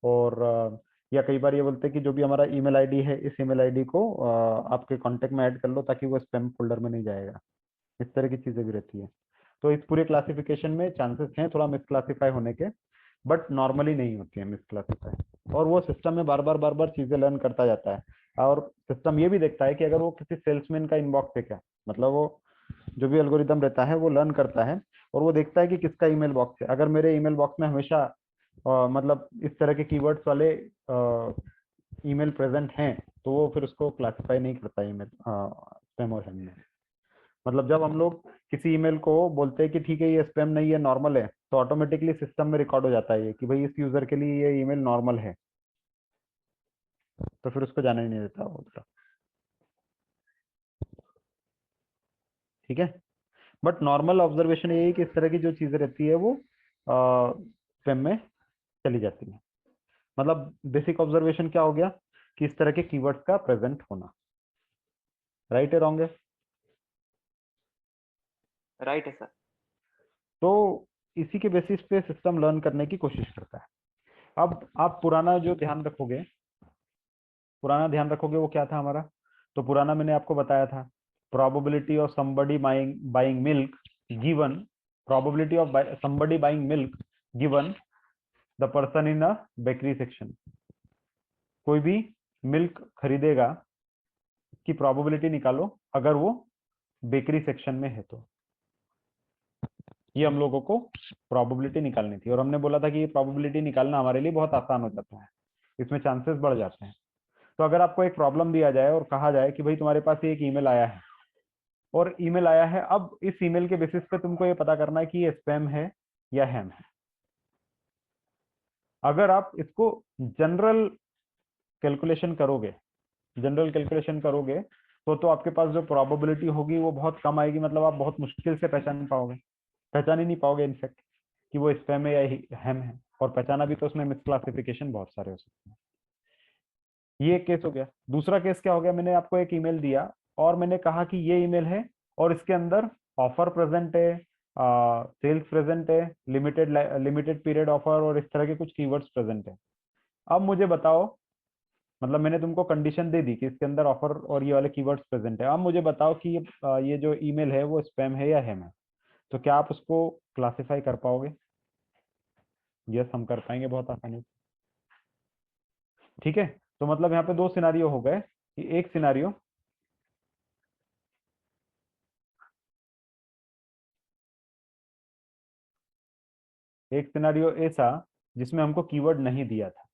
और या कई बार ये बोलते हैं कि जो भी हमारा ईमेल आईडी है इस ईमेल आईडी को आपके कांटेक्ट में ऐड कर लो ताकि वो स्पैम फोल्डर में नहीं जाएगा। इस तरह की चीजें भी रहती है। तो इस पूरे क्लासिफिकेशन में चांसेस हैं थोड़ा मिसक्लासीफाई होने के, बट नॉर्मली नहीं होती है मिसक्लासीफाई। और वो सिस्टम में बार बार चीजें लर्न करता जाता है और सिस्टम ये भी देखता है कि अगर वो किसी सेल्समैन का इनबॉक्स है क्या, मतलब वो जो भी एल्गोरिदम रहता है वो लर्न करता है और वो देखता है कि किसका ईमेल बॉक्स है। अगर मेरे ईमेल बॉक्स में हमेशा मतलब इस तरह के कीवर्ड्स वाले ईमेल प्रेजेंट हैं तो वो फिर उसको क्लासिफाई नहीं करता ईमेल स्पैम और हैम में। मतलब जब हम लोग किसी ईमेल को बोलते हैं कि ठीक है ये स्पैम नहीं है नॉर्मल है, तो ऑटोमेटिकली सिस्टम में रिकॉर्ड हो जाता है ये कि भाई इस यूजर के लिए ये ईमेल नॉर्मल है, तो फिर उसको जाना ही नहीं देता वो दूसरा। ठीक है, बट नॉर्मल ऑब्जर्वेशन ये है कि इस तरह की जो चीजें रहती है वो स्पैम में चली जाती है। मतलब बेसिक ऑब्जर्वेशन क्या हो गया कि इस तरह के कीवर्ड्स का प्रेजेंट होना। राइट है रॉन्ग है? राइट है सर। तो इसी के बेसिस पे सिस्टम लर्न करने की कोशिश करता है। अब आप पुराना जो ध्यान रखोगे, पुराना ध्यान रखोगे वो क्या था हमारा? तो पुराना मैंने आपको बताया था probability of somebody buying milk given probability of somebody buying milk given the person in a bakery section। कोई भी मिल्क खरीदेगा की प्रोबेबिलिटी निकालो अगर वो बेकरी सेक्शन में है तो। ये हम लोगों को प्रोबेबिलिटी निकालनी थी और हमने बोला था कि ये प्रोबेबिलिटी निकालना हमारे लिए बहुत आसान हो जाता है, इसमें चांसेस बढ़ जाते हैं। तो अगर आपको एक प्रॉब्लम दिया जाए और कहा जाए कि भाई तुम्हारे पास एक ईमेल आया है और ईमेल आया है, अब इस ईमेल के बेसिस पे तुमको ये पता करना है कि ये स्पैम है या हैम है। अगर आप इसको जनरल कैलकुलेशन करोगे, जनरल कैलकुलेशन करोगे तो आपके पास जो प्रोबेबिलिटी होगी वो बहुत कम आएगी। मतलब आप बहुत मुश्किल से पहचान पाओगे, पहचान ही नहीं पाओगे इनफैक्ट कि वो स्पैम है या हैम है। और पहचाना भी तो उसमें मिसक्लासिफिकेशन बहुत सारे हो सकते हैं। ये एक केस हो गया। दूसरा केस क्या हो गया, मैंने आपको एक ईमेल दिया और मैंने कहा कि ये ईमेल है और इसके अंदर ऑफर प्रेजेंट है, सेल्स प्रेजेंट है, लिमिटेड पीरियड ऑफर और इस तरह के कुछ कीवर्ड्स प्रेजेंट है। अब मुझे बताओ, मतलब मैंने तुमको कंडीशन दे दी कि इसके अंदर ऑफर और ये वाले कीवर्ड्स प्रेजेंट है। अब मुझे बताओ कि ये जो ईमेल है वो स्पैम है या हैम है। तो क्या आप उसको क्लासिफाई कर पाओगे? यस, हम कर पाएंगे बहुत आसानी से। ठीक है, तो मतलब यहाँ पे दो सिनारियो हो गए कि एक सिनारियो ऐसा जिसमें हमको कीवर्ड नहीं दिया था,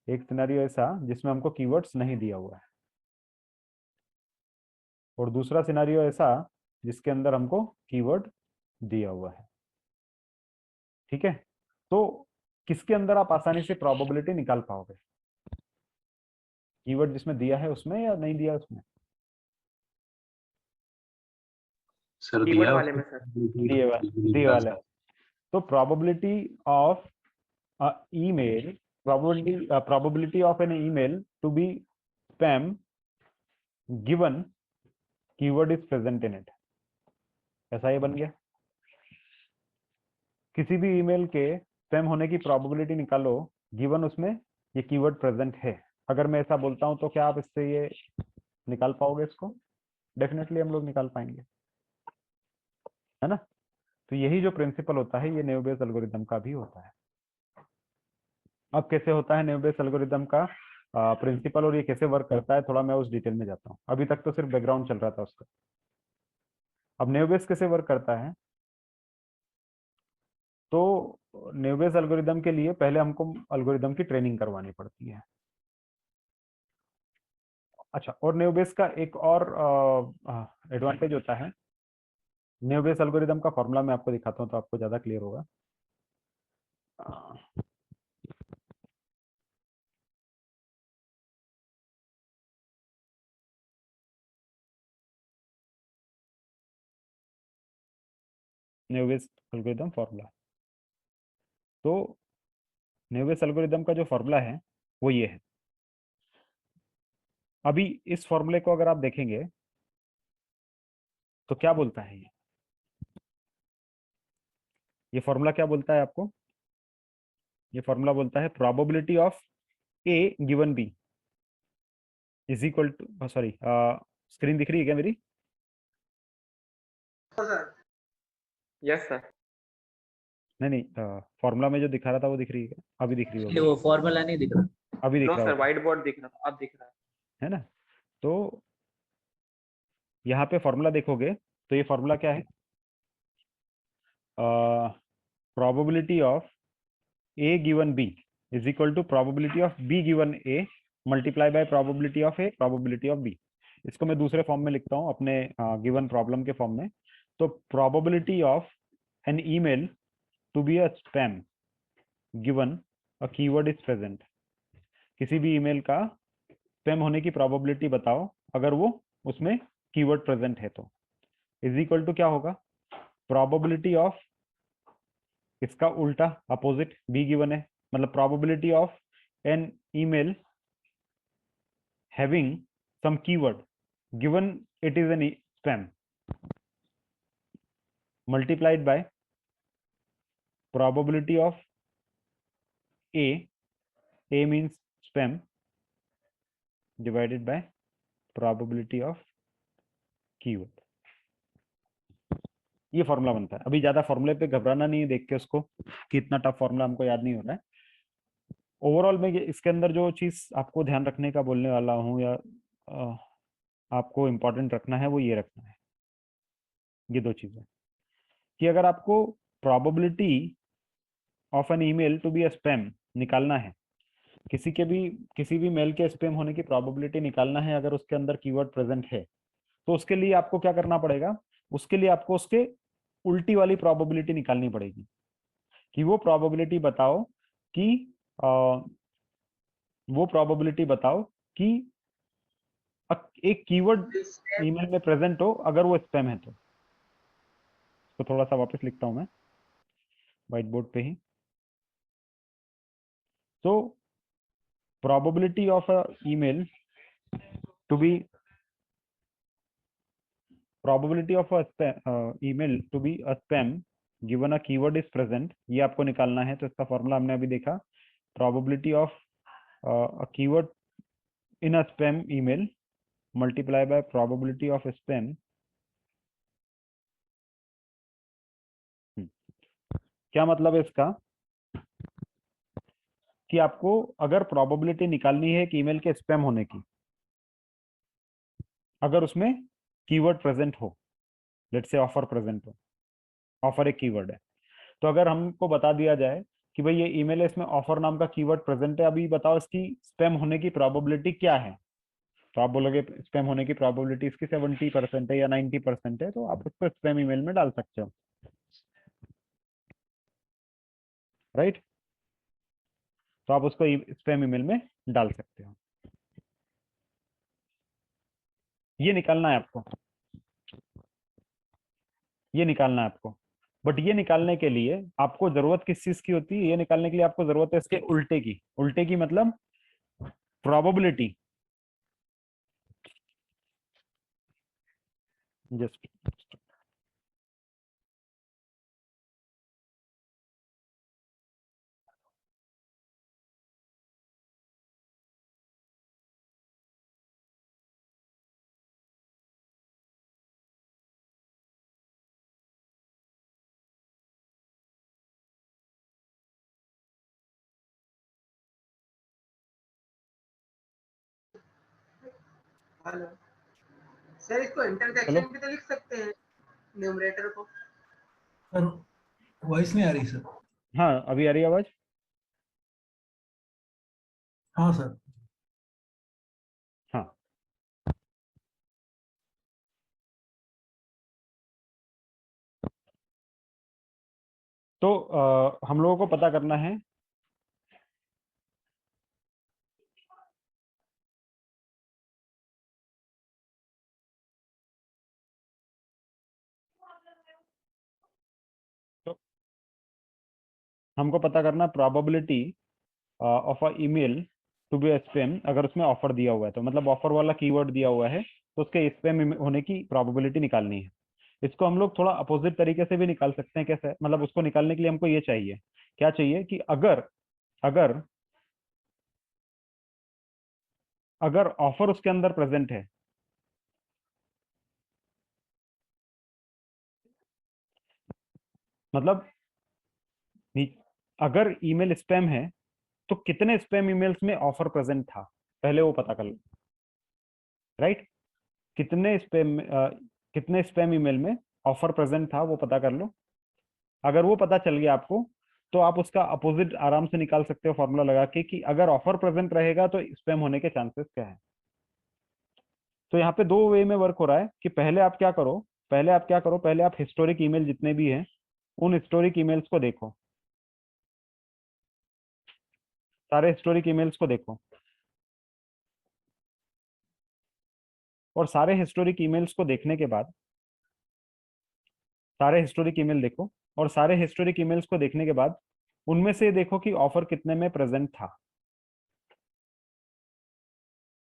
एक सिनेरियो ऐसा जिसमें हमको कीवर्ड्स नहीं दिया हुआ है, और दूसरा सिनेरियो ऐसा जिसके अंदर हमको कीवर्ड दिया हुआ है। ठीक है, तो किसके अंदर आप आसानी से प्रोबेबिलिटी निकाल पाओगे? कीवर्ड जिसमें दिया है उसमें या नहीं दिया उसमें? सर कीवर्ड दिया वाले में सर। दिए वाले। तो probability of email, probability of an email to be spam given keyword is present in it, ऐसा ये बन गया। किसी भी ईमेल के स्पैम होने की प्रोबेबिलिटी निकालो गिवन उसमें ये कीवर्ड प्रेजेंट है। अगर मैं ऐसा बोलता हूं तो क्या आप इससे ये निकाल पाओगे? इसको डेफिनेटली हम लोग निकाल पाएंगे, है ना? तो यही जो प्रिंसिपल होता है ये नेव बेस एल्गोरिदम का भी होता है। अब कैसे होता है नेव बेस एल्गोरिदम का प्रिंसिपल और ये कैसे वर्क करता है, थोड़ा मैं उस डिटेल में जाता हूँ। अभी तक तो सिर्फ बैकग्राउंड चल रहा था उसका। अब नेव बेस कैसे वर्क करता है, तो नेव बेस एल्गोरिदम के लिए पहले हमको एल्गोरिदम की ट्रेनिंग करवानी पड़ती है। अच्छा, और नेव बेस का एक और एडवांटेज होता है, नेव बेस एल्गोरिदम का फॉर्मूला मैं आपको दिखाता हूँ तो आपको ज्यादा क्लियर होगा। नेव बेस एल्गोरिदम फॉर्मूला, तो नेव बेस एल्गोरिदम का जो फॉर्मूला है वो ये है। अभी इस फॉर्मूले को अगर आप देखेंगे तो क्या बोलता है ये फॉर्मूला क्या बोलता है आपको? ये फॉर्मूला बोलता है probability of A given B is equal to, sorry screen दिख रही है क्या मेरी? Yes sir. नहीं, फॉर्मूला में जो दिखा रहा था वो दिख रही है क्या? अभी दिख रही नहीं, होगी। वो फॉर्मूला नहीं दिख रहा। अभी दिख नो रहा सर, होगा, व्हाइट बोर्ड दिख रहा था, अब दिख रहा है। है ना? तो यहाँ पे फॉर्मूला देखोगे तो ये फॉर्मूला क्या है? Probability of A given B is equal to probability of B given A multiply by probability of A probability of B. इसको मैं दूसरे फॉर्म में लिखता हूँ, अपने गिवन प्रॉब्लम के फॉर्म में। तो probability of an email to be a spam given a keyword is present. किसी भी ईमेल का स्पैम होने की प्रोबेबिलिटी बताओ अगर वो उसमें कीवर्ड प्रेजेंट है तो, इज इक्वल टू क्या होगा? प्रोबेबिलिटी ऑफ इसका उल्टा अपोजिट बी गिवन है, मतलब probability of an email having some keyword given it is an spam multiplied by probability of A means spam divided by probability of keyword. ये formula बनता है। अभी ज्यादा फॉर्मूले पे घबराना नहीं है देख के उसको कि इतना टफ फॉर्मूला हमको याद नहीं हो रहा है। ओवरऑल में इसके अंदर जो चीज आपको ध्यान रखने का बोलने वाला हूँ या आपको इम्पोर्टेंट रखना है वो ये रखना है, ये दो चीजें, कि अगर आपको probability of an email to be a spam निकालना है, किसी भी मेल के स्पैम होने की प्रोबेबिलिटी निकालना है अगर उसके अंदर कीवर्ड प्रेजेंट है, तो उसके लिए आपको क्या करना पड़ेगा? उसके लिए आपको उसके उल्टी वाली प्रोबेबिलिटी निकालनी पड़ेगी कि वो प्रोबेबिलिटी बताओ कि कि एक कीवर्ड ईमेल में प्रेजेंट हो अगर वो स्पैम है तो थोड़ा सा वापस लिखता हूं मैं व्हाइट बोर्ड पे ही। तो probability of a email to be probability of a email to be a spam given a keyword is present, ये आपको निकालना है। तो इसका फॉर्मूला हमने अभी देखा, probability of a keyword in a spam email multiply by probability of spam। क्या मतलब है इसका? कि आपको अगर प्रोबेबिलिटी निकालनी है कि ईमेल के स्पैम होने की, अगर उसमें कीवर्ड प्रेजेंट हो, लेट्स से ऑफर प्रेजेंट हो, ऑफर एक कीवर्ड है, तो अगर हमको बता दिया जाए कि भाई ये ईमेल है, इसमें ऑफर नाम का कीवर्ड प्रेजेंट है, अभी बताओ इसकी स्पैम होने की प्रोबेबिलिटी क्या है? तो आप बोलोगे स्पैम होने की प्रोबेबिलिटी इसकी 70% है या 90% है, तो आप उसको स्पैम ईमेल में डाल सकते हो, राइट? तो आप उसको स्पैम ईमेल में डाल सकते हो। ये निकालना है आपको, ये निकालना है आपको। बट ये निकालने के लिए आपको जरूरत किस चीज की होती है? ये निकालने के लिए आपको जरूरत है इसके उल्टे की। उल्टे की मतलब प्रोबेबिलिटी, जस्ट हेलो सर, इसको चलो इंटरसेक्शन भी तो लिख सकते हैं, न्यूमरेटर को। सर वॉइस नहीं आ रही सर। हाँ, अभी आ रही है आवाज? हाँ सर। हाँ, तो हम लोगों को पता करना है तो हमको पता करना probability of a email to be spam, अगर उसमें ऑफर दिया हुआ है तो, मतलब ऑफर वाला कीवर्ड दिया हुआ है तो उसके स्पैम होने की प्रोबेबिलिटी निकालनी है। इसको हम लोग थोड़ा अपोजिट तरीके से भी निकाल सकते हैं। कैसे? मतलब उसको निकालने के लिए हमको ये चाहिए, क्या चाहिए कि अगर अगर अगर ऑफर उसके अंदर प्रेजेंट है, मतलब अगर ईमेल स्पैम है तो कितने स्पैम ईमेल्स में ऑफर प्रेजेंट था पहले वो पता कर लो, राइट। कितने स्पैम ईमेल में ऑफर प्रेजेंट था वो पता कर लो। अगर वो पता चल गया आपको तो आप उसका अपोजिट आराम से निकाल सकते हो फॉर्मूला लगा के कि अगर ऑफर प्रेजेंट रहेगा तो स्पैम होने के चांसेस क्या है। तो यहाँ पे दो वे में वर्क हो रहा है कि पहले आप क्या करो, पहले आप हिस्टोरिक ईमेल जितने भी हैं उन हिस्टोरिक ईमेल्स को देखो, सारे हिस्टोरिक ईमेल्स को देखो, और सारे हिस्टोरिक ईमेल्स को देखने के बाद सारे हिस्टोरिक ईमेल देखो, और सारे हिस्टोरिक ईमेल्स को देखने के बाद उनमें से देखो कि ऑफर कितने में प्रेजेंट था।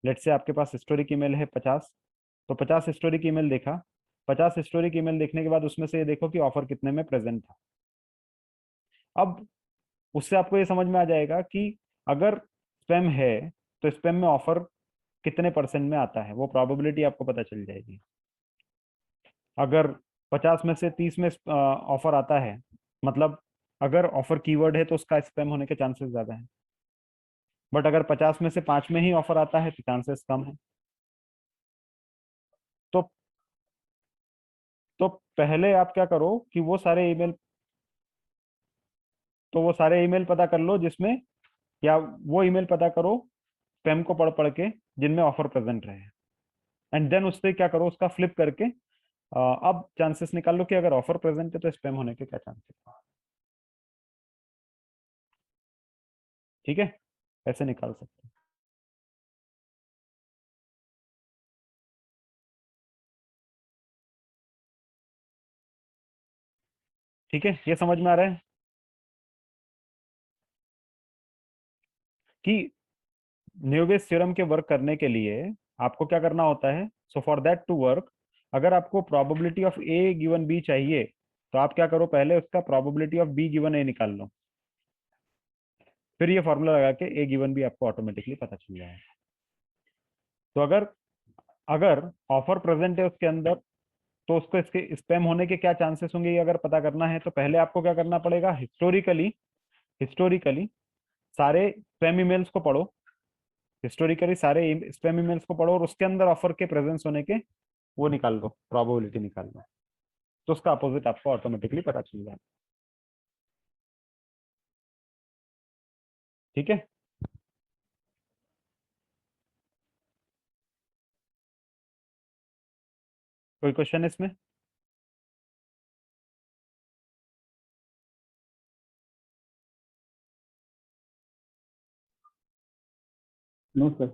लेट्स से आपके पास हिस्टोरिक ईमेल है 50, तो 50 हिस्टोरिक ईमेल देखा, 50 हिस्टोरिक ईमेल देखने के बाद उसमें से ये देखो कि ऑफर कितने में प्रेजेंट था। अब उससे आपको ये समझ में आ जाएगा कि अगर स्पैम है तो स्पैम में ऑफर कितने परसेंट में आता है, वो प्रोबेबिलिटी आपको पता चल जाएगी। अगर 50 में से 30 में ऑफर आता है, मतलब अगर ऑफर कीवर्ड है तो उसका स्पैम होने के चांसेस ज्यादा है, बट अगर 50 में से 5 में ही ऑफर आता है तो चांसेस कम है। तो तो पहले आप क्या करो कि वो सारे ईमेल पता कर लो जिसमें, या वो ईमेल पता करो स्पैम को पढ़ पढ़ के जिनमें ऑफर प्रेजेंट रहे, एंड देन उससे क्या करो, उसका फ्लिप करके अब चांसेस निकाल लो कि अगर ऑफर प्रेजेंट है तो स्पैम होने के क्या चांसेस है। ठीक है, ऐसे निकाल सकते हैं। ठीक है, ये समझ में आ रहा है कि न्यूवेस थ्योरम के वर्क करने के लिए आपको क्या करना होता है। So for that to work, अगर आपको probability of A given B चाहिए तो आप क्या करो, पहले उसका probability of B given A निकाल लो, फिर ये फॉर्मूला लगा के ए गिवन बी आपको ऑटोमेटिकली पता चल जाएगा। तो अगर अगर ऑफर प्रेजेंट है उसके अंदर तो उसको इसके स्पैम होने के क्या चांसेस होंगे ये अगर पता करना है तो पहले आपको क्या करना पड़ेगा, हिस्टोरिकली सारे स्पैम ईमेल्स को पढ़ो, हिस्टोरिकली सारे स्पैम ईमेल्स को पढ़ो और उसके अंदर ऑफर के प्रेजेंस होने के वो निकाल लो, प्रोबेबिलिटी निकाल लो, तो उसका अपोजिट आपको ऑटोमेटिकली पता चल जाएगा। ठीक है, कोई क्वेश्चन इसमें? No sir.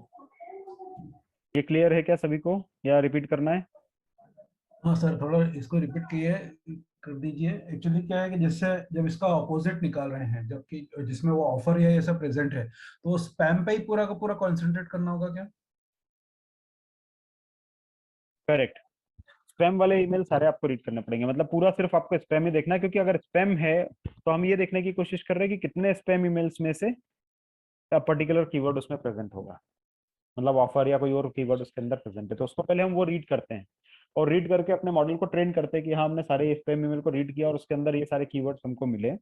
ये क्लियर है क्या सभी को, या रिपीट करना है? हाँ सर, थोड़ा इसको रिपीट किए कर दीजिए। एक्चुअली क्या है कि जिससे जब इसका ऑपोजिट निकाल रहे हैं, जबकि जिसमें वो ऑफर या ये सब प्रेजेंट है, तो स्पैम पे ही पूरा का पूरा कॉन्सेंट्रेट करना होगा क्या? करेक्ट, स्पैम वाले ईमेल सारे आपको रीड करने पड़ेंगे, मतलब पूरा सिर्फ आपको स्पैम ही देखना है, क्योंकि अगर स्पैम है तो हम ये देखने की कोशिश कर रहे हैं कि कितने स्पैम ईमेल्स में से पर्टिकुलर कीवर्ड उसमें प्रेजेंट होगा, मतलब ऑफर या कोई और कीवर्ड उसके अंदर प्रेजेंट है, तो उसको पहले हम वो रीड करते हैं और रीड करके अपने मॉडल को ट्रेन करते हैं कि हाँ हमने सारे स्पैम ईमेल को रीड किया और उसके अंदर ये सारे कीवर्ड्स हमको मिले,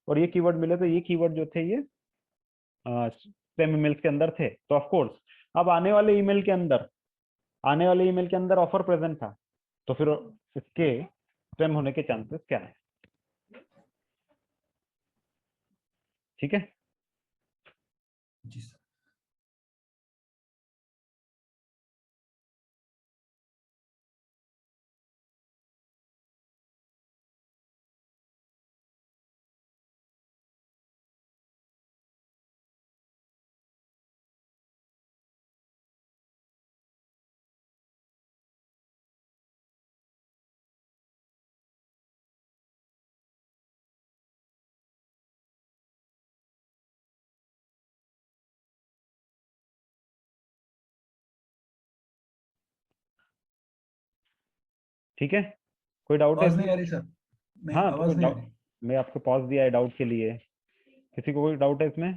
और ये कीवर्ड मिले तो ये कीवर्ड जो थे ये स्पैम ईमेल्स के अंदर थे, तो ऑफ कोर्स अब आने वाले ईमेल के अंदर ऑफर प्रेजेंट था, तो फिर इसके स्पैम होने के चांसेस क्या है। ठीक है, जी सर। ठीक है, कोई डाउट है आवाज नहीं इसमें? आ रही सर, नहीं हाँ तो कोई आवाज नहीं आ डाउट, रही। मैं आपको पॉज दिया है डाउट के लिए, किसी को कोई डाउट है इसमें?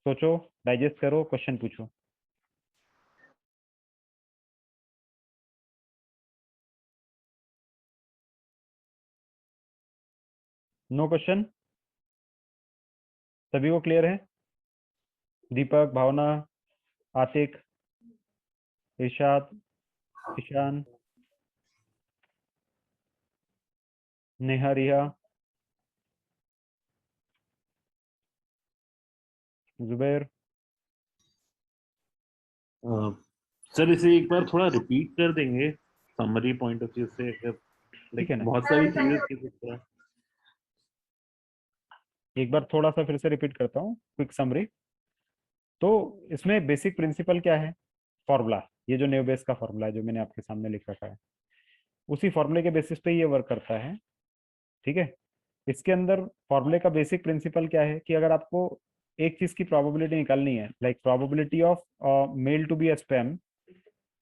सोचो, डाइजेस्ट करो, क्वेश्चन पूछो। No question? सभी को क्लियर है? दीपक, भावना, आतिक, इरशाद, ईशान, नेहा, रिया, जुबैर? सर इसे एक बार थोड़ा रिपीट कर देंगे समरी पॉइंट ऑफ व्यू से, ठीक है लाइक ना? बहुत सारी चीजें थी तो थोड़ा। एक बार थोड़ा सा फिर से रिपीट करता हूँ, क्विक समरी। तो इसमें बेसिक प्रिंसिपल क्या है? फॉर्मूला, ये जो नेव बेस का फॉर्मूला है जो मैंने आपके सामने लिख रखा है, उसी फॉर्मूले के बेसिस पे ये वर्क करता है। ठीक है, इसके अंदर फॉर्मूले का बेसिक प्रिंसिपल क्या है कि अगर आपको एक चीज की प्रोबेबिलिटी निकालनी है, like probability of mail to be a spam,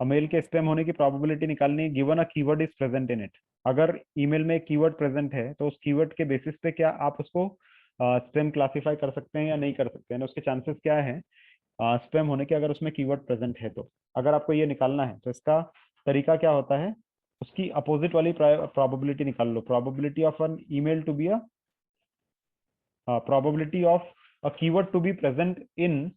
mail के स्पैम होने की प्रोबेबिलिटी निकालनी है given a keyword is present in it. अगर ईमेल में एक कीवर्ड प्रेजेंट है तो उस कीवर्ड के बेसिस पे क्या आप उसको स्पैम क्लासिफाई कर सकते हैं या नहीं कर सकते हैं, उसके चांसेस क्या है स्पैम होने के, अगर उसमें कीवर्ड प्रेजेंट है तो। अगर आपको ये निकालना है तो इसका तरीका क्या होता है, उसकी अपोजिट वाली प्रोबेबिलिटी निकाल लो। Probability of an email to be a probability of a keyword to be present in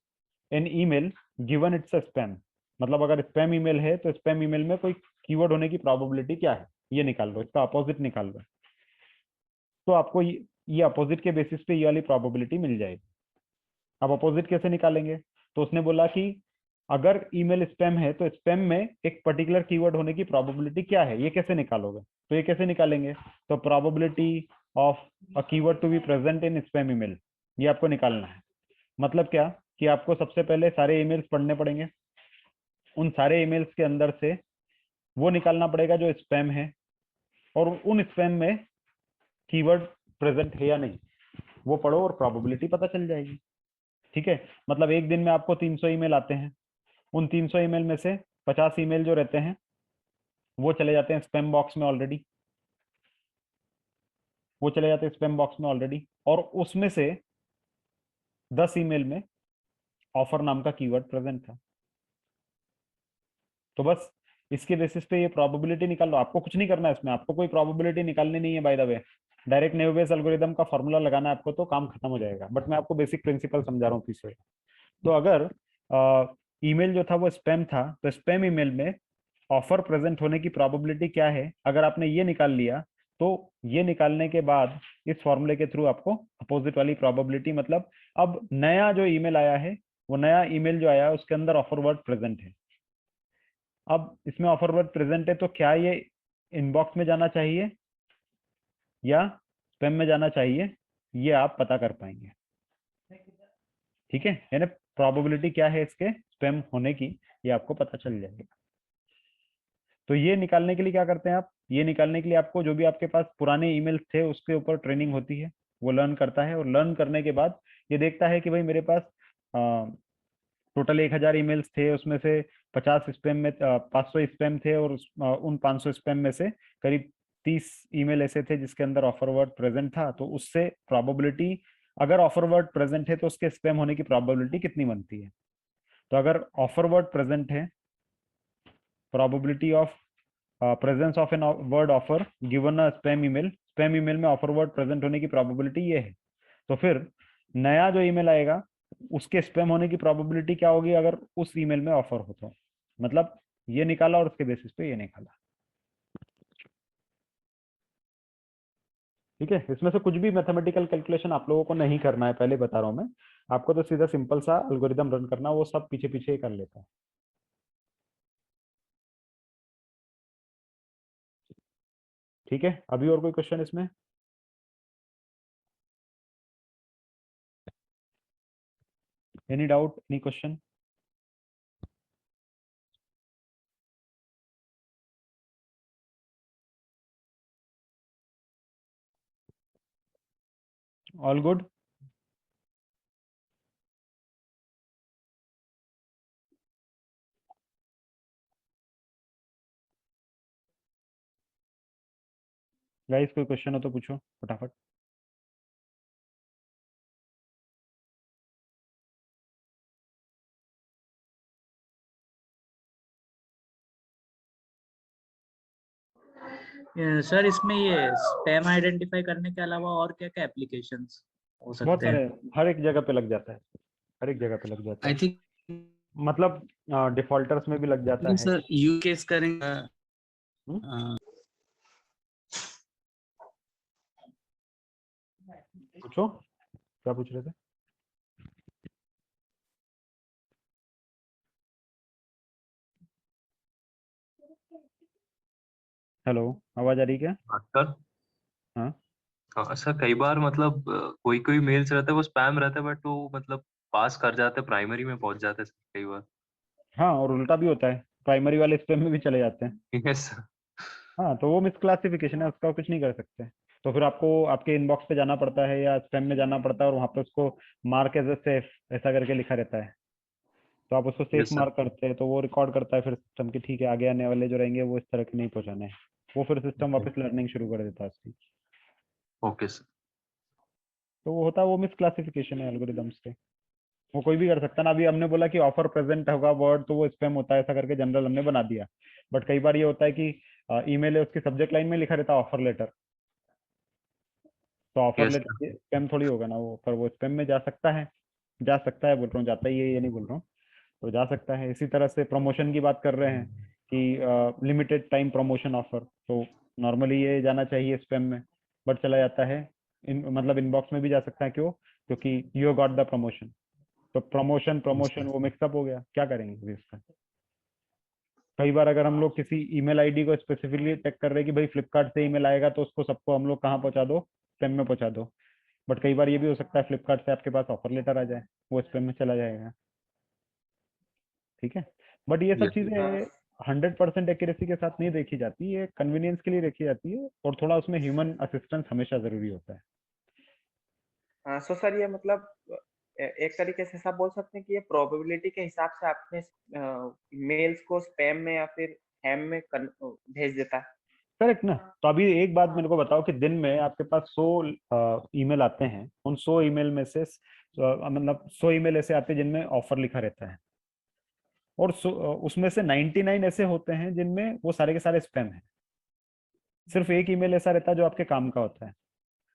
an email given it's a spam. मतलब अगर स्पैम ईमेल है तो स्पैम ईमेल में कोई कीवर्ड होने की प्रोबेबिलिटी क्या है, ये निकाल लो, इसका अपोजिट निकाल लो। तो आपको ये अपोजिट के बेसिस पे ये वाली प्रोबेबिलिटी मिल जाएगी। अब अपोजिट कैसे निकालेंगे? तो उसने बोला कि अगर ईमेल स्पैम है तो स्पैम में एक पर्टिकुलर कीवर्ड होने की प्रोबेबिलिटी क्या है, ये कैसे निकालोगे? तो ये कैसे निकालेंगे? तो probability of a keyword to be present in spam email, ये आपको निकालना है। मतलब क्या कि आपको सबसे पहले सारे ईमेल्स पढ़ने पड़ेंगे, उन सारे ईमेल्स के अंदर से वो निकालना पड़ेगा जो स्पैम है, और उन स्पैम में कीवर्ड प्रेजेंट है या नहीं वो पढ़ो और प्रोबेबिलिटी पता चल जाएगी। ठीक है, मतलब एक दिन में आपको 300 ईमेल आते हैं, उन 300 ईमेल में से 50 ईमेल जो रहते हैं वो चले जाते हैं स्पैम बॉक्स में ऑलरेडी, वो चले जाते हैं स्पैम बॉक्स में ऑलरेडी, और उसमें से 10 ईमेल में ऑफर नाम का कीवर्ड प्रेजेंट था। तो बस इसके बेसिस पे ये प्रोबेबिलिटी निकाल लो, आपको कुछ नहीं करना है इसमें, आपको कोई प्रोबेबिलिटी निकालनी नहीं है by the way, direct naive Bayes algorithm का फॉर्मूला लगाना है आपको तो काम खत्म हो जाएगा। बट मैं आपको बेसिक प्रिंसिपल समझा रहा हूँ पीछे। तो अगर ईमेल जो था वो स्पैम था तो स्पैम ईमेल में ऑफर प्रेजेंट होने की प्रोबेबिलिटी क्या है, अगर आपने ये निकाल लिया तो ये निकालने के बाद इस फॉर्मूले के थ्रू आपको अपोजिट वाली प्रोबेबिलिटी, मतलब अब नया जो ईमेल आया है वो नया ईमेल जो आया है उसके अंदर ऑफर वर्ड प्रेजेंट है। अब इसमें ऑफर वर्ड प्रेजेंट है तो क्या ये इनबॉक्स में जाना चाहिए या स्पैम में जाना चाहिए, ये आप पता कर पाएंगे। ठीक है, यानी प्रोबेबिलिटी क्या है इसके स्पैम होने की, ये आपको पता चल जाएगा। तो ये निकालने के लिए क्या करते हैं आप, ये निकालने के लिए आपको जो भी आपके पास पुराने ईमेल्स थे उसके ऊपर ट्रेनिंग होती है, वो लर्न करता है, और लर्न करने के बाद ये देखता है कि भाई मेरे पास टोटल 1000 ईमेल्स थे, उसमें से 50 स्पैम में 500 स्पैम थे, और उन 500 स्पैम में से करीब 30 ईमेल ऐसे थे जिसके अंदर ऑफर वर्ड प्रेजेंट था। तो उससे प्रोबेबिलिटी, अगर ऑफर वर्ड प्रेजेंट है तो उसके स्पैम होने की प्रोबेबिलिटी कितनी बनती है। तो अगर ऑफर वर्ड प्रेजेंट है, probability of presence of an word offer given a spam email, spam email में ऑफर वर्ड प्रेजेंट होने की प्रोबेबिलिटी ये है। तो फिर नया जो ईमेल आएगा उसके स्पैम होने की प्रोबेबिलिटी क्या होगी अगर उस ईमेल में ऑफर हो तो, मतलब ये निकाला और उसके बेसिस पे ये निकाला। ठीक है, इसमें से कुछ भी मैथमेटिकल कैलकुलेशन आप लोगों को नहीं करना है, पहले बता रहा हूं मैं आपको, तो सीधा सिंपल सा एल्गोरिदम रन करना, वो सब पीछे पीछे ही कर लेता है। ठीक है, अभी और कोई क्वेश्चन इसमें? Any doubt, any question? All good? Guys कोई क्वेश्चन हो तो पूछो फटाफट। सर इसमें ये स्पैम आइडेंटिफाई करने के अलावा और क्या क्या एप्लीकेशंस? बहुत सकते सारे, हैं। हर एक जगह पे लग जाता है, हर एक जगह पे लग जाता आई है, थिंक मतलब डिफॉल्टर्स में भी लग जाता है। सर यूज केस करेंगे। पूछो क्या पूछ रहे थे। हेलो, आवाज आ रही क्या? सर हाँ हाँ सर, कई बार मतलब कोई कोई मेल्स रहते हैं वो स्पैम रहते हैं, बट वो मतलब पास कर जाते हैं, प्राइमरी में पहुंच जाते हैं सर कई बार। हाँ, और उल्टा भी होता है, प्राइमरी वाले स्पैम में भी चले जाते हैं। Yes sir. हाँ, तो वो मिसक्लासिफिकेशन है, उसका कुछ नहीं कर सकते। तो फिर आपको आपके इनबॉक्स पे जाना पड़ता है या स्पैम में जाना पड़ता है, और वहाँ पे उसको मार्क एज ए सेफ ऐसा करके लिखा रहता है। तो आप उसको सेफ यस सर। मार्क करते हैं, तो वो रिकॉर्ड करता है फिर सिस्टम की, ठीक है आगे आने वाले जो रहेंगे वो इस तरह के नहीं पहुंचाने हैं। वो फिर सिस्टम वापस लर्निंग शुरू कर देता है उसकी। Okay sir. तो वो होता है, वो मिसक्लासिफिकेशन है एल्गोरिदम्स के। वो कोई भी कर सकता है ना। अभी हमने बोला कि ऑफर प्रेजेंट होगा वर्ड तो वो स्पैम होता है, ऐसा करके जनरल हमने बना दिया। बट कई बार ये होता है कि ईमेल है, उसकी सब्जेक्ट लाइन में लिखा रहता है ऑफर लेटर, तो offer yes sir. Letter spam थोड़ी होगा ना वो, पर वो स्पैम में जा सकता है। जा सकता है बोल रहा हूँ, जाता ही है ये नहीं बोल रहा हूँ। तो जा सकता है। इसी तरह से प्रमोशन की बात कर रहे हैं कि लिमिटेड टाइम प्रमोशन ऑफर, तो नॉर्मली ये जाना चाहिए स्पैम में, बट चला जाता है मतलब इनबॉक्स में भी जा सकता है। क्यों? क्योंकि यू गॉट द प्रमोशन। तो प्रमोशन प्रमोशन वो मिक्सअप हो गया, क्या करेंगे अभी इसका। कई बार अगर हम लोग किसी ईमेल आईडी को स्पेसिफिकली चेक कर रहे हैं कि भाई फ्लिपकार्ट से ईमेल आएगा, तो उसको सबको हम लोग कहाँ पहुंचा दो, स्पैम में पहुंचा दो। बट कई बार ये भी हो सकता है फ्लिपकार्ट से आपके पास ऑफर लेटर आ जाए, वो स्पैम में चला जाएगा। ठीक है, बट ये सब यस चीजें हाँ 100% एक्यूरेसी के साथ नहीं देखी जाती, ये कन्वीनियंस के लिए देखी जाती है, और थोड़ा उसमें ह्यूमन असिस्टेंस हमेशा जरूरी होता है। हाँ, सो सर ये मतलब एक तरीके से सब बोल सकते हैं कि ये प्रोबेबिलिटी के हिसाब से आपने मेल्स को स्पैम में या फिर हैम में भेज देता है। करेक्ट ना। तो अभी एक बात मेरे को बताओ कि दिन में आपके पास 100 ईमेल आते हैं, उन 100 ईमेल में से मतलब 100 ईमेल ऐसे आते हैं जिनमें ऑफर लिखा रहता है, और उसमें से 99 ऐसे होते हैं जिनमें वो सारे के सारे स्पैम है। सिर्फ एक ईमेल ऐसा रहता है जो आपके काम का होता है।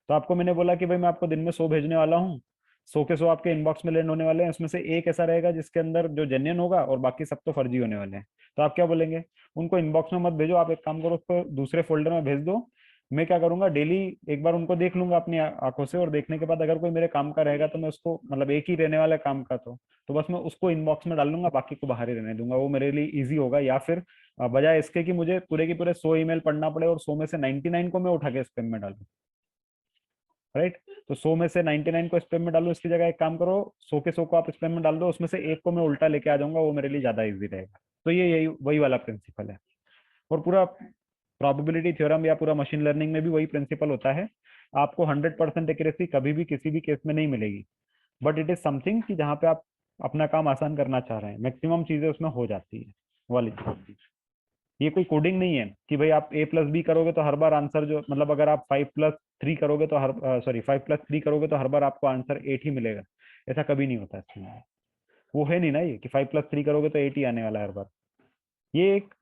तो आपको मैंने बोला कि भाई मैं आपको दिन में 100 भेजने वाला हूँ, 100 के 100 आपके इनबॉक्स में लैंड होने वाले हैं, उसमें से एक ऐसा रहेगा जिसके अंदर जो जेन्युइन होगा, और बाकी सब तो फर्जी होने वाले हैं। तो आप क्या बोलेंगे? उनको इनबॉक्स में मत भेजो, आप एक काम करो, उसको दूसरे फोल्डर में भेज दो। मैं क्या करूंगा, डेली एक बार उनको देख लूंगा अपनी आंखों से, और देखने के बाद अगर कोई मेरे काम का रहेगा तो मैं उसको, मतलब एक ही रहने वाला काम का, तो बस मैं उसको इनबॉक्स में डाल लूंगा, बाकी को बाहर ही रहने दूंगा। वो मेरे लिए इजी होगा। या फिर बजाय इसके कि मुझे पूरे के पूरे 100 ईमेल पढ़ना पड़े और 100 में से 99 को मैं उठा के स्पैम में डालूं, राइट। तो 100 में से 99 को स्पैम में डालो, इसकी जगह एक काम करो, 100 के 100 को आप स्पैम में डाल दो, उसमें से एक को मैं उल्टा लेके आ जाऊंगा, वो मेरे लिए ज्यादा इजी रहेगा। तो ये यही वही वाला प्रिंसिपल है। और पूरा प्रोबेबिलिटी थ्योरम या पूरा मशीन लर्निंग में भी वही प्रिंसिपल होता है। आपको 100% एक्यूरेसी कभी भी किसी भी केस में नहीं मिलेगी, बट इट इज समथिंग कि जहाँ पे आप अपना काम आसान करना चाह रहे हैं, मैक्सिमम चीजें उसमें हो जाती है वाली चीज। ये कोई कोडिंग नहीं है कि भाई आप A+B करोगे तो हर बार आंसर जो, मतलब अगर आप 5+3 करोगे तो हर 5+3 करोगे तो हर बार आपको आंसर 8 ही मिलेगा। ऐसा कभी नहीं होता इसमें। वो है नहीं ना ये कि 5+3 करोगे तो 8 ही आने वाला है हर बार। ये एक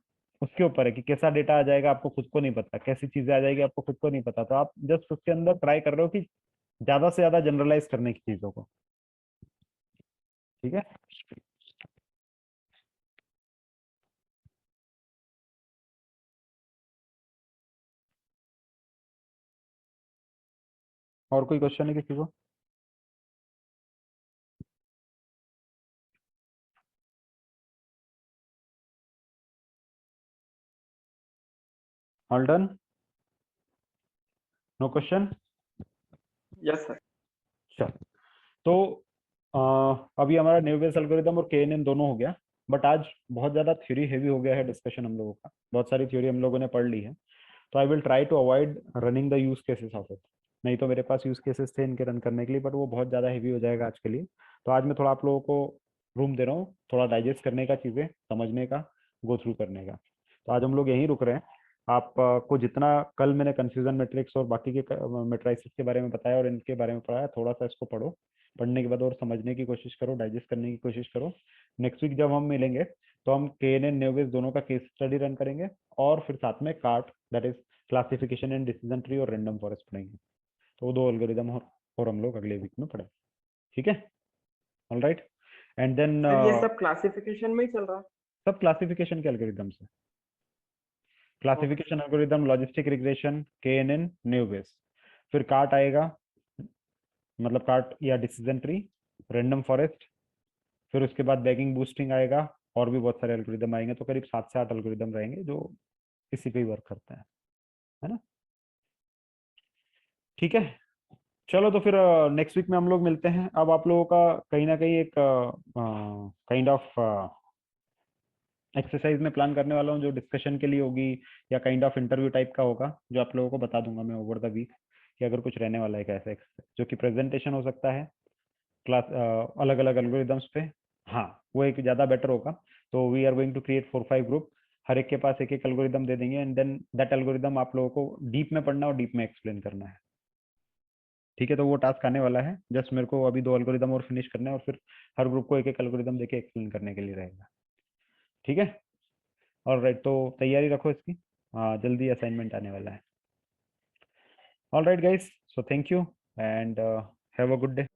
उसके ऊपर है कि कैसा डेटा आ जाएगा आपको खुद को नहीं पता, कैसी चीजें आ जाएगी आपको खुद को नहीं पता। तो आप जस्ट उसके अंदर ट्राई कर रहे हो कि ज्यादा से ज्यादा जनरलाइज करने की चीजों को। ठीक है। और कोई क्वेश्चन है किसी को? All done? No question? Yes sir. चल, तो अभी हमारा न्यू बेस एल्गोरिदम और KNN दोनों हो गया। बट आज बहुत ज्यादा थ्योरी हेवी हो गया है डिस्कशन हम लोगों का, बहुत सारी थ्योरी हम लोगों ने पढ़ ली है। तो I will try to avoid running the use cases of it. नहीं तो मेरे पास यूज केसेस थे इनके रन करने के लिए, बट वो बहुत ज्यादा हेवी हो जाएगा आज के लिए। तो आज मैं थोड़ा आप लोगों को रूम दे रहा हूँ, थोड़ा डाइजेस्ट करने का, चीजें समझने का, गो थ्रू करने का। तो आज हम लोग यहीं रुक रहे हैं। आप को जितना कल मैंने कंफ्यूजन मैट्रिक्स और बाकी के मैट्राइसिस के बारे में बताया और इनके बारे में पढ़ाया, थोड़ा सा इसको पढ़ो। पढ़ने के बाद और समझने की कोशिश करो, डाइजेस्ट करने की कोशिश करो। नेक्स्ट वीक जब हम मिलेंगे तो हम KNN न्यूवेस दोनों का केस स्टडी रन करेंगे, और फिर साथ में cart, that is classification and decision tree, और रैंडम फॉरेस्ट पढ़ेंगे। तो वो 2 एल्गोरिदम और हम लोग अगले वीक में पढ़ेंगे, ठीक है? All right, and then sir ये सब क्लासिफिकेशन में ही चल रहा है? सब क्लासिफिकेशन के एल्गोरिदम से, classification algorithm, logistic regression, KNN, naive Bayes, फिर कार्ट आएगा, मतलब कार्ट या डिसीजन ट्री, रैंडम फॉरेस्ट, फिर उसके बाद बैगिंग बूस्टिंग आएगा, और भी बहुत सारे एल्गोरिदम आएंगे, तो करीब 7 से 8 एल्गोरिदम रहेंगे जो इसी पे ही वर्क करते हैं, है ना? ठीक है, चलो तो फिर नेक्स्ट वीक में हम लोग मिलते हैं। अब आप लोगों का कहीं ना कहीं एक काइंड ऑफ एक्सरसाइज में प्लान करने वाला हूँ जो डिस्कशन के लिए होगी, या काइंड ऑफ इंटरव्यू टाइप का होगा, जो आप लोगों को बता दूंगा मैं ओवर द वीक कि अगर कुछ रहने वाला है कैसा एक्सरसाइज, जो कि प्रेजेंटेशन हो सकता है क्लास अलग अलग एल्गोरिदम्स पे। हाँ, वो एक ज़्यादा बेटर होगा। तो we are going to create 4-5 group, हर एक के पास एक एक एल्गोरिदम दे देंगे, एंड देन दैट एल्गोरिदम आप लोगों को डीप में पढ़ना और डीप में एक्सप्लेन करना है, ठीक है? तो वो टास्क आने वाला है, जस्ट मेरे को अभी 2 एल्गोरिदम और फिनिश करना है, और फिर हर ग्रुप को एक एक एल्गोरिदम देके एक्सप्लेन करने के लिए रहेगा, ठीक है? ऑलराइट, तो तैयारी रखो इसकी, जल्दी असाइनमेंट आने वाला है। Alright guys, so thank you and have a good day.